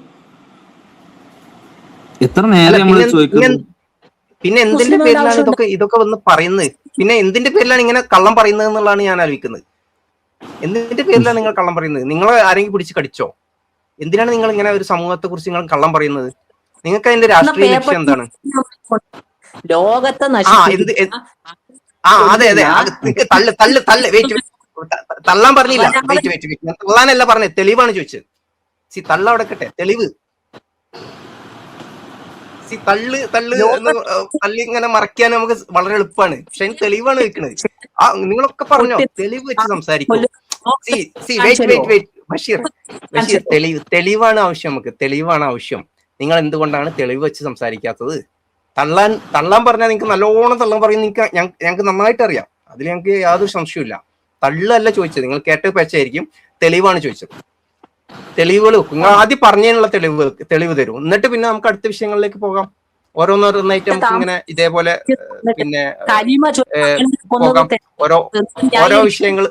എത്ര നേരം നമ്മൾ ചോദിക്കുന്നത്? പിന്നെ എന്തിന്റെ പേരിലാണ് ഇതൊക്കെ വന്ന് പറയുന്നത്? പിന്നെ എന്തിന്റെ പേരിലാണ് ഇങ്ങനെ കള്ളം പറയുന്നത് എന്നുള്ളതാണ് ഞാൻ ആലോചിക്കുന്നത്. എന്തിന്റെ പേരിലാണ് നിങ്ങൾ കള്ളം പറയുന്നത്? നിങ്ങളെ ആരെങ്കിലും പിടിച്ച് കടിച്ചോ? എന്തിനാണ് നിങ്ങൾ ഇങ്ങനെ ഒരു സമൂഹത്തെ കുറിച്ച് നിങ്ങൾ കള്ളം പറയുന്നത്? നിങ്ങൾക്ക് അതിന്റെ രാഷ്ട്രീയ ലക്ഷ്യം എന്താണ്? ലോകത്തെ അതെ തള്ളാൻ പറഞ്ഞില്ല, വെയിറ്റ് തള്ളാനല്ല പറഞ്ഞത്, തെളിവാണ് ചോദിച്ചത്. തള്ള അവിടെ കട്ടെ, തെളിവ്. തള്ളി ഇങ്ങനെ മറയ്ക്കാൻ നമുക്ക് വളരെ എളുപ്പമാണ്, പക്ഷെ അതിന് തെളിവാണ് വെക്കുന്നത്. നിങ്ങളൊക്കെ പറഞ്ഞോ, തെളിവ് വെച്ച് സംസാരിക്കും. ബഷീർ തെളിവാണ് ആവശ്യം, നമുക്ക് തെളിവാണ് ആവശ്യം. നിങ്ങൾ എന്തുകൊണ്ടാണ് തെളിവ് വെച്ച് സംസാരിക്കാത്തത്? തള്ളാൻ പറഞ്ഞാൽ നിങ്ങൾക്ക് നല്ലോണം തള്ളാൻ പറയുന്ന ഞങ്ങൾക്ക് നന്നായിട്ട് അറിയാം, അതിൽ ഞങ്ങൾക്ക് യാതൊരു സംശയമില്ല. തള്ളല്ല ചോദിച്ചത്, നിങ്ങൾ കേട്ട് പച്ചായിരിക്കും. തെളിവാണ് ചോദിച്ചത്. തെളിവുകൾ വെക്കും. നിങ്ങൾ ആദ്യം പറഞ്ഞതിനുള്ള തെളിവ് തരും, എന്നിട്ട് പിന്നെ നമുക്ക് അടുത്ത വിഷയങ്ങളിലേക്ക് പോകാം. ഓരോന്നായിട്ട് നമുക്ക് ഇങ്ങനെ ഇതേപോലെ പിന്നെ പോകാം. ഓരോ വിഷയങ്ങൾ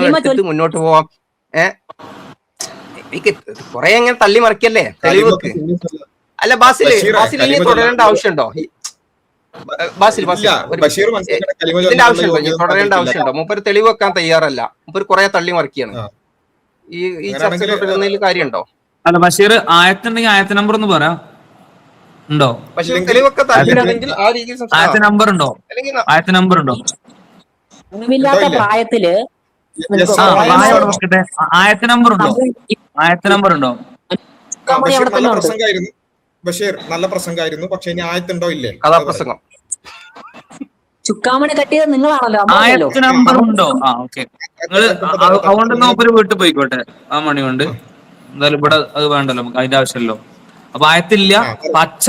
എടുത്തിട്ട് മുന്നോട്ട് പോവാം. കുറെ അങ്ങനെ തള്ളി മറിക്കല്ലേ, തെളിവ് വെക്ക്. അല്ല ബാസിൽ ഇനി തുടരേണ്ട ആവശ്യമുണ്ടോ? ഇതിന്റെ ആവശ്യമുണ്ടോ? തുടരേണ്ട ആവശ്യമുണ്ടോ? മൂപ്പര് തെളിവ് വെക്കാൻ തയ്യാറല്ല, മൂപ്പര് കുറെ തള്ളി മറിക്കുകയാണ്. ഈ ചർച്ച തുടരുന്നതിൽ കാര്യമുണ്ടോ? അല്ല, ബഷീർ ആയത്തുണ്ടെങ്കിൽ ആയത്ത് നമ്പർ ഒന്ന് പറയാം. ഉണ്ടോ? ബഷീർ തെളിവൊക്കെ താല്പര്യമാണെങ്കിൽ ആ രീതിയിൽ ആയത്ത് നമ്പർ ഉണ്ടോ? ആയത്ത് നമ്പർ ഉണ്ടോ? പ്രായത്തില് ആയത്ത് നമ്പർ ഉണ്ടോ? ആയത്ത് നമ്പർ ഉണ്ടോ? ബഷീർ നല്ല പ്രസംഗമായിരുന്നു, പക്ഷെ ഇനി ആയത്തുണ്ടോ ഇല്ലേ? കഥാപ്രസംഗം ചുക്കാമണി കട്ടിയത് നിങ്ങളാണല്ലോ, അമ്മയല്ലോ. ആയത്ത് നമ്പർ ഉണ്ടോ? ഓക്കെ, നിങ്ങള് അതുകൊണ്ട് നോപ്പൊരു വീട്ടിൽ പോയിക്കോട്ടെ. ആ മണി കൊണ്ട് എന്തായാലും ഇവിടെ അത് വേണ്ടല്ലോ, നമുക്ക് അതിന്റെ ആവശ്യമല്ലോ. അപ്പൊ ആയത്തില്ല. പച്ച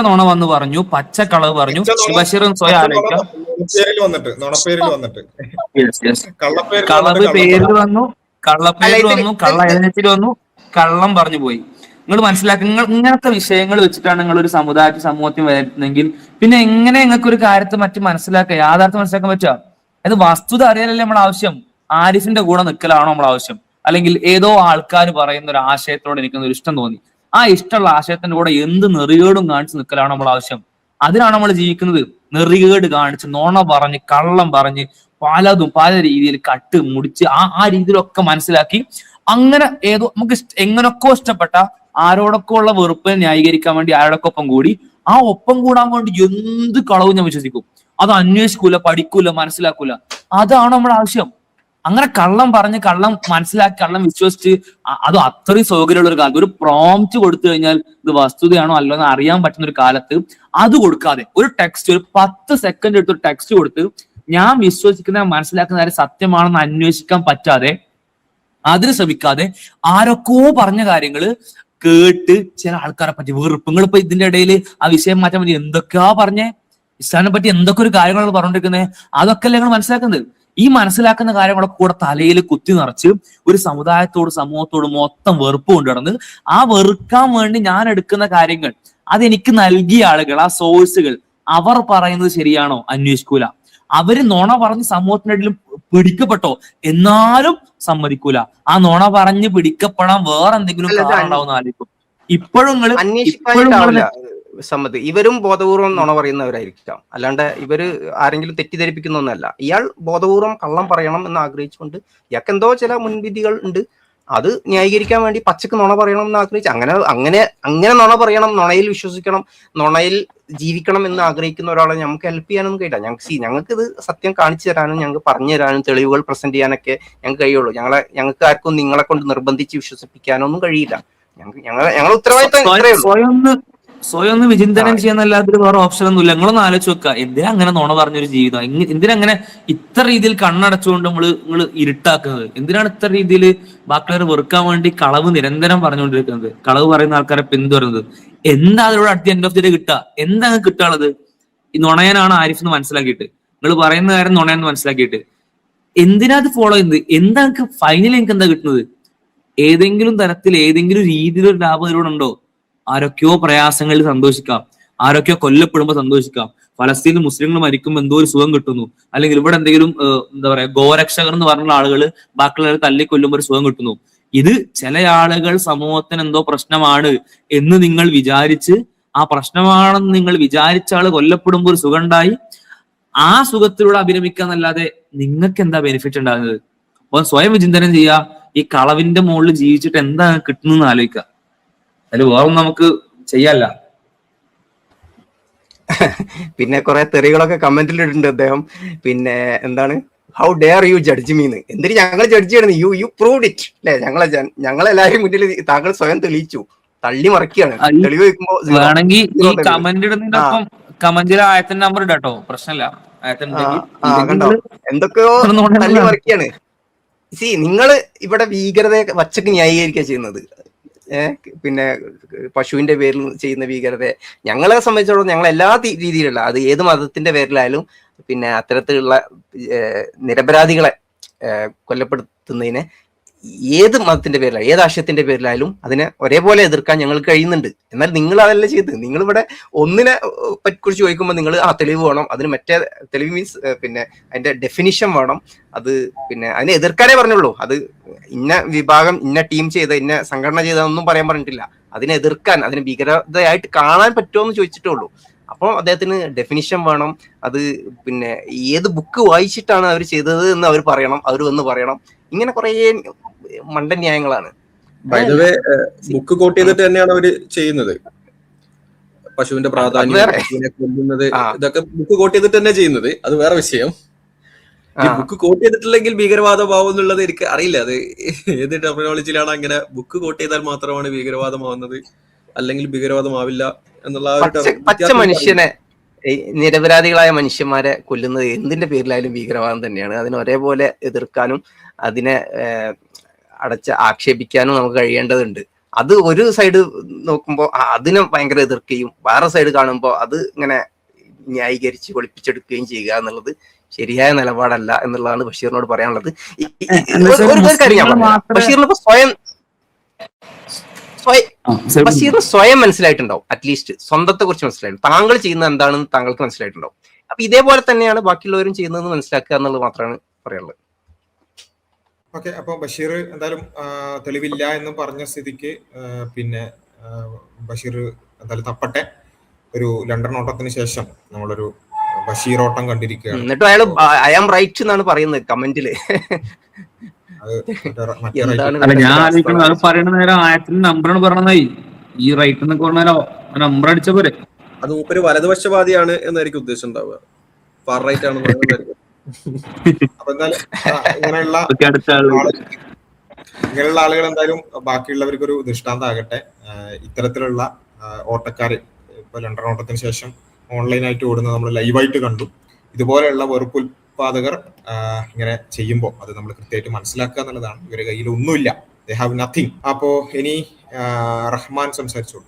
നോണ വന്ന് പറഞ്ഞു, പച്ച കളവ് പറഞ്ഞു. ബഷീറും സ്വയം ആലോചിക്കാം. കളവ് പേരിൽ വന്നു, കള്ളപ്പേരിൽ വന്നു, കള്ള എഴുന്നേറ്റിൽ വന്നു, കള്ളം പറഞ്ഞു പോയി. നിങ്ങൾ മനസ്സിലാക്കുക, നിങ്ങൾ ഇങ്ങനത്തെ വിഷയങ്ങൾ വെച്ചിട്ടാണ് നിങ്ങൾ ഒരു സമൂഹത്തിൽ വരുന്നെങ്കിൽ പിന്നെ എങ്ങനെ നിങ്ങൾക്ക് ഒരു കാര്യത്തെ മറ്റു മനസ്സിലാക്കുക, യാഥാർത്ഥ്യം മനസ്സിലാക്കാൻ പറ്റുക? അത് വസ്തുത അറിയാനല്ലേ നമ്മൾ ആവശ്യം? ആരിഫിന്റെ കൂടെ നിൽക്കലാണോ നമ്മൾ ആവശ്യം? അല്ലെങ്കിൽ ഏതോ ആൾക്കാർ പറയുന്ന ഒരു ആശയത്തോട് എനിക്കൊരു ഇഷ്ടം തോന്നി, ആ ഇഷ്ടമുള്ള ആശയത്തിന്റെ കൂടെ എന്ത് നെറികേടും കാണിച്ച് നിൽക്കലാണോ നമ്മൾ ആവശ്യം? അതിനാണ് നമ്മൾ ജീവിക്കുന്നത്. നെറികേട് കാണിച്ച്, നോണ പറഞ്ഞ്, കള്ളം പറഞ്ഞ്, പലതും പല രീതിയിൽ കട്ട് മുടിച്ച് ആ രീതിയിലൊക്കെ മനസ്സിലാക്കി അങ്ങനെ ഏതോ നമുക്ക് എങ്ങനൊക്കെ ഇഷ്ടപ്പെട്ട ആരോടൊക്കെ ഉള്ള വെറുപ്പിനെ ന്യായീകരിക്കാൻ വേണ്ടി ആരോടൊക്കെ ഒപ്പം കൂടി ആ ഒപ്പം കൂടാൻ വേണ്ടി എന്ത് കളവും ഞാൻ വിശ്വസിക്കും. അത് അന്വേഷിക്കൂല, പഠിക്കൂല, മനസ്സിലാക്കൂല. അതാണ് നമ്മുടെ ആവശ്യം. അങ്ങനെ കള്ളം പറഞ്ഞ്, കള്ളം മനസ്സിലാക്കി, കള്ളം വിശ്വസിച്ച്, അത് അത്രയും സൗകര്യമുള്ള ഒരു കാലത്ത് ഒരു പ്രോംപ്റ്റ് കൊടുത്തു കഴിഞ്ഞാൽ ഇത് വസ്തുതയാണോ അല്ലോ എന്ന് അറിയാൻ പറ്റുന്ന ഒരു കാലത്ത് അത് കൊടുക്കാതെ ഒരു ടെക്സ്റ്റ്, ഒരു 10 സെക്കൻഡ് എടുത്ത് ഒരു ടെക്സ്റ്റ് കൊടുത്ത് ഞാൻ വിശ്വസിക്കുന്ന മനസ്സിലാക്കുന്ന കാര്യം സത്യമാണെന്ന് അന്വേഷിക്കാൻ പറ്റാതെ, അതിന് ശ്രമിക്കാതെ ആരൊക്കെയോ പറഞ്ഞ കാര്യങ്ങള് കേട്ട് ചില ആൾക്കാരെ പറ്റി വെറുപ്പ്. നിങ്ങളിപ്പോ ഇതിന്റെ ഇടയിൽ ആ വിഷയം മാറ്റാൻ പറ്റി എന്തൊക്കെയാ പറഞ്ഞേ, ഇസ്ലാമിനെ പറ്റി എന്തൊക്കെ ഒരു കാര്യങ്ങളാണ് പറഞ്ഞുകൊണ്ടിരിക്കുന്നത്, അതൊക്കെ അല്ലേ നിങ്ങൾ മനസ്സിലാക്കുന്നത്? ഈ മനസ്സിലാക്കുന്ന കാര്യങ്ങളൊക്കെ കൂടെ തലയിൽ കുത്തി നിറച്ച് ഒരു സമൂഹത്തോട് മൊത്തം വെറുപ്പ് കൊണ്ടുനടന്ന് ആ വെറുക്കാൻ വേണ്ടി ഞാൻ എടുക്കുന്ന കാര്യങ്ങൾ, അതെനിക്ക് നൽകിയ ആളുകൾ, ആ സോഴ്സുകൾ, അവർ പറയുന്നത് ശരിയാണോ അന്വേഷിക്കൂല. അവര് നുണ പറഞ്ഞ് സമൂഹത്തിന്റെ ഇടയിൽ പിടിക്കപ്പെട്ടോ എന്നാലും സമ്മതിക്കൂല. ആ നുണ പറഞ്ഞ് പിടിക്കപ്പെടാൻ വേറെ എന്തെങ്കിലും കാരണം ഉണ്ടാവുന്ന ആലോചിക്കും. ഇപ്പോഴും സമ്മതി. ഇവരും ബോധപൂർവം നുണ പറയുന്നവരായിരിക്കാം, അല്ലാണ്ട് ഇവര് ആരെങ്കിലും തെറ്റിദ്ധരിപ്പിക്കുന്നൊന്നല്ല. ഇയാൾ ബോധപൂർവം കള്ളം പറയണം എന്ന് ആഗ്രഹിച്ചുകൊണ്ട് ഇയാൾക്ക് എന്തോ ചില മുൻവിധികൾ ഉണ്ട്, അത് ന്യായീകരിക്കാൻ വേണ്ടി പച്ചക്ക് നുണ പറയണം എന്ന് ആഗ്രഹിച്ച് അങ്ങനെ നുണ പറയണം, നുണയിൽ വിശ്വസിക്കണം, നുണയിൽ ജീവിക്കണം എന്ന് ആഗ്രഹിക്കുന്ന ഒരാളെ നമുക്ക് ഹെൽപ്പ് ചെയ്യാനൊന്നും കഴിയില്ല. ഞങ്ങൾക്ക് ഇത് സത്യം കാണിച്ചു തരാനും ഞങ്ങൾക്ക് പറഞ്ഞു തരാനും തെളിവുകൾ പ്രസന്റ് ചെയ്യാനൊക്കെ ഞങ്ങൾക്ക് കഴിയുള്ളൂ. ഞങ്ങൾക്ക് ആർക്കും നിങ്ങളെ കൊണ്ട് നിർബന്ധിച്ച് വിശ്വസിപ്പിക്കാനൊന്നും കഴിയില്ല. ഞങ്ങൾ ഉത്തരവാദിത്തം സ്വയം ഒന്ന് വിചിന്തനം ചെയ്യാന്നല്ലാതെ വേറെ ഓപ്ഷൻ ഒന്നുമില്ല. നിങ്ങളൊന്ന് ആലോചിച്ച് വെക്കുക, എന്തിനാ അങ്ങനെ നുണ പറഞ്ഞൊരു ജീവിതം? എന്തിനാ അങ്ങനെ ഇത്ര രീതിയിൽ കണ്ണടച്ചുകൊണ്ട് നിങ്ങൾ ഇരുട്ടാക്കുന്നത്? എന്തിനാണ് ഇത്ര രീതിയിൽ ബാക്കിയുള്ളവരെ വെറുക്കാൻ വേണ്ടി കളവ് നിരന്തരം പറഞ്ഞുകൊണ്ടിരിക്കുന്നത്, കളവ് പറയുന്ന ആൾക്കാരെ പിന്തുടരുന്നത്? എന്താ അതിലൂടെ at the end of the day കിട്ടുക? എന്താ കിട്ടാനുള്ളത്? ഈ നുണയനാണ് ആരിഫ് എന്ന് മനസ്സിലാക്കിയിട്ട്, നിങ്ങൾ പറയുന്ന കാര്യം നുണയെന്ന് മനസ്സിലാക്കിയിട്ട് എന്തിനാ അത് ഫോളോ ചെയ്യുന്നത്? എന്താ നിങ്ങൾക്ക് ഫൈനലി നിങ്ങൾക്ക് എന്താ കിട്ടുന്നത്? ഏതെങ്കിലും തരത്തിൽ ഏതെങ്കിലും രീതിയിലൊരു ലാഭം ഇതിലൂടെ ഉണ്ടോ? ആരൊക്കെയോ പ്രയാസങ്ങളിൽ സന്തോഷിക്കാം, ആരൊക്കെയോ കൊല്ലപ്പെടുമ്പോൾ സന്തോഷിക്കാം, ഫലസ്തീനിൽ മുസ്ലിങ്ങൾ മരിക്കുമ്പോൾ എന്തോ ഒരു സുഖം കിട്ടുന്നു, അല്ലെങ്കിൽ ഇവിടെ എന്തെങ്കിലും എന്താ പറയാ ഗോരക്ഷകർ എന്ന് പറഞ്ഞുള്ള ആളുകൾ ബാക്കിയുള്ളവരെ തല്ലിക്കൊല്ലുമ്പോൾ ഒരു സുഖം കിട്ടുന്നു. ഇത് ചില ആളുകൾ സമൂഹത്തിന് എന്തോ പ്രശ്നമാണ് എന്ന് നിങ്ങൾ വിചാരിച്ച്, ആ പ്രശ്നമാണെന്ന് നിങ്ങൾ വിചാരിച്ച ആള് കൊല്ലപ്പെടുമ്പോൾ ഒരു സുഖം ഉണ്ടായി ആ സുഖത്തിലൂടെ അഭിരമിക്കാന്നല്ലാതെ നിങ്ങൾക്ക് എന്താ ബെനിഫിറ്റ് ഉണ്ടാകുന്നത്? അപ്പൊ സ്വയം വിചിന്തനം ചെയ്യുക. ഈ കളവിന്റെ മുകളിൽ ജീവിച്ചിട്ട് എന്താ കിട്ടുന്നതെന്ന് ആലോചിക്കുക. അതിൽ വേറൊന്നും നമുക്ക് ചെയ്യല്ല. പിന്നെ കുറെ തെറികളൊക്കെ കമന്റിൽ ഇട്ടിട്ടുണ്ട് അദ്ദേഹം. പിന്നെ എന്താണ്, ഹൗ ഡെയർ യു ജഡ്ജ് മീന്ന്. എന്തിന് ഞങ്ങൾ ജഡ്ജ് ചെയ്യണം? യു പ്രൂവ്ഡ് ഇറ്റ് അല്ലെ? ഞങ്ങളെല്ലാവരും മുന്നിൽ താങ്കൾ സ്വയം തെളിയിച്ചു, തള്ളി മറിക്കുകയാണ്. തെളിവ് വെക്കുമ്പോ വേണമെങ്കിൽ ഈ കമന്റ് ഇടുന്നതിനൊപ്പം കമന്റിലെ ആയത്തിന്റെ നമ്പർ ഇടാട്ടോ, പ്രശ്നമില്ല. എന്തൊക്കെയോ തള്ളി മറിക്കുകയാണ്. നിങ്ങള് ഇവിടെ ഭീകരതയെ വച്ചക്ക് ന്യായീകരിക്കുക ചെയ്യുന്നത്. പിന്നെ പശുവിന്റെ പേരിൽ ചെയ്യുന്ന ഭീകരതയെ ഞങ്ങളെ സംബന്ധിച്ചിടത്തോളം ഞങ്ങൾ എല്ലാ രീതിയിലുള്ള, അത് ഏത് മതത്തിന്റെ പേരിലായാലും പിന്നെ അത്തരത്തിലുള്ള നിരപരാധികളെ കൊല്ലപ്പെടുത്തുന്നതിനെ ഏത് മതത്തിന്റെ പേരിലായാലും ഏത് ആശയത്തിന്റെ പേരിലായാലും അതിനെ ഒരേപോലെ എതിർക്കാൻ ഞങ്ങൾക്ക് കഴിയുന്നുണ്ട്. എന്നാൽ നിങ്ങൾ അതല്ല ചെയ്ത്. നിങ്ങൾ ഇവിടെ ഒന്നിനെ കുറിച്ച് ചോദിക്കുമ്പോൾ നിങ്ങൾ തെളിവ് വേണം, അതിന് മറ്റേ തെളിവ് മീൻസ് പിന്നെ അതിന്റെ ഡെഫിനിഷൻ വേണം, അത് പിന്നെ അതിനെ എതിർക്കാനേ പറഞ്ഞുള്ളൂ. അത് ഇന്ന വിഭാഗം ഇന്ന ടീം ചെയ്ത ഇന്ന സംഘടന ചെയ്തതൊന്നും പറയാൻ പറഞ്ഞിട്ടില്ല. അതിനെ എതിർക്കാൻ, അതിനെ ഭീകരതയായിട്ട് കാണാൻ പറ്റുമോ എന്ന് ചോദിച്ചിട്ടേ ഉള്ളൂ. അപ്പോൾ അദ്ദേഹത്തിന് ഡെഫിനിഷൻ വേണം. അത് പിന്നെ ഏത് ബുക്ക് വായിച്ചിട്ടാണ് അവർ ചെയ്തത് എന്ന് അവർ പറയണം, അവർ വന്ന് പറയണം. ഇങ്ങനെ കുറെ മണ്ടൻ ന്യായങ്ങളാണ്. ബുക്ക് കോട്ട് ചെയ്തിട്ട് തന്നെയാണ് അവര് ചെയ്യുന്നത്. പശുവിന്റെ പ്രാധാന്യം കൊല്ലുന്നത് ഇതൊക്കെ ബുക്ക് കോട്ട് ചെയ്തിട്ട് തന്നെ ചെയ്യുന്നത്. അത് വേറെ വിഷയം. ബുക്ക് കോട്ട് ചെയ്തിട്ടില്ലെങ്കിൽ ഭീകരവാദമാവും എന്നുള്ളത് എനിക്ക് അറിയില്ല. അത് ഏത് ടെർമിനോളജിയിലാണ് അങ്ങനെ ബുക്ക് കോട്ട് ചെയ്താൽ മാത്രമാണ് ഭീകരവാദമാവുന്നത്, അല്ലെങ്കിൽ ഭീകരവാദമാവില്ല എന്നുള്ള പച്ച മനുഷ്യനെ ഈ നിരപരാധികളായ മനുഷ്യന്മാരെ കൊല്ലുന്നത് എന്തിന്റെ പേരിലായാലും ഭീകരവാദം തന്നെയാണ്. അതിനെ ഒരേപോലെ എതിർക്കാനും അതിനെ ആക്ഷേപിക്കാനും നമുക്ക് കഴിയേണ്ടതുണ്ട്. അത് ഒരു സൈഡ് നോക്കുമ്പോൾ അതിനെ ഭയങ്കര എതിർക്കുകയും വേറെ സൈഡ് കാണുമ്പോൾ അത് ഇങ്ങനെ ന്യായീകരിച്ച് ഒളിപ്പിച്ചെടുക്കുകയും ചെയ്യുക എന്നുള്ളത് ശരിയായ നിലപാടല്ല എന്നുള്ളതാണ് ബഷീറിനോട് പറയാനുള്ളത്. ഒരു കാര്യം ഞാൻ പറയാം, ബഷീറിന് ഇപ്പൊ ബഷീറിന് സ്വയം മനസ്സിലായിട്ടുണ്ടാവും, അറ്റ്ലീസ്റ്റ് സ്വന്തത്തെ കുറിച്ച് മനസ്സിലായിട്ടുണ്ടാവും, താങ്കൾ ചെയ്യുന്നത് എന്താണെന്ന് താങ്കൾക്ക് മനസ്സിലായിട്ടുണ്ടാവും. അപ്പൊ ഇതേപോലെ തന്നെയാണ് ബാക്കിയുള്ളവരും ചെയ്യുന്നതെന്ന് മനസ്സിലാക്കുക എന്നുള്ളത് മാത്രമാണ് പറയാനുള്ളത്. ഓക്കെ, അപ്പൊ ബഷീർ എന്തായാലും തെളിവില്ല എന്ന് പറഞ്ഞ സ്ഥിതിക്ക് പിന്നെ ബഷീർ എന്തായാലും തപ്പട്ടെ. ഒരു ലണ്ടൻ ഓട്ടത്തിന് ശേഷം നമ്മളൊരു ബഷീർ ഓട്ടം കണ്ടിരിക്കുകയാണ്. എന്നിട്ടും അയാൾ ഐ ആം റൈറ്റ് എന്നാണ് പറയുന്നത് കമന്റില്. അല്ല, ഞാൻ ആലോചിക്കണം അത് പറയണ നേരം ആയത്തിൽ നമ്പറാണ് പറഞ്ഞതായി. ഈ റൈറ്റ് എന്നൊക്കെ പറഞ്ഞാലോ നമ്പർ അടിച്ച പോലെ അത് മൂപ്പര് വലതുപക്ഷവാദിയാണ് എന്നായിരിക്കും ഉദ്ദേശം ഉണ്ടാവുക. ഫാർ റൈറ്റ് ആണെന്ന് പറയുന്നതായിരിക്കും. അപ്പൊ എന്തായാലും ഇങ്ങനെയുള്ള ആളുകൾ എന്തായാലും ബാക്കിയുള്ളവർക്കൊരു ദൃഷ്ടാന്തമാകട്ടെ. ഇത്തരത്തിലുള്ള ഓട്ടക്കാര് ഇപ്പൊ ലണ്ടൻ ഓട്ടത്തിന് ശേഷം ഓൺലൈനായിട്ട് ഓടുന്നത് നമ്മൾ ലൈവായിട്ട് കണ്ടു. ഇതുപോലെയുള്ള വെറുപ്പുൽപാദകർ ഇങ്ങനെ ചെയ്യുമ്പോൾ അത് നമ്മൾ കൃത്യമായിട്ട് മനസ്സിലാക്കുക എന്നുള്ളതാണ്. ഇവരുടെ കയ്യിൽ ഒന്നുമില്ല, ദേ ഹാവ് നത്തിങ്. അപ്പോ ഇനി റഹ്മാൻ സംസാരിച്ചോളൂ.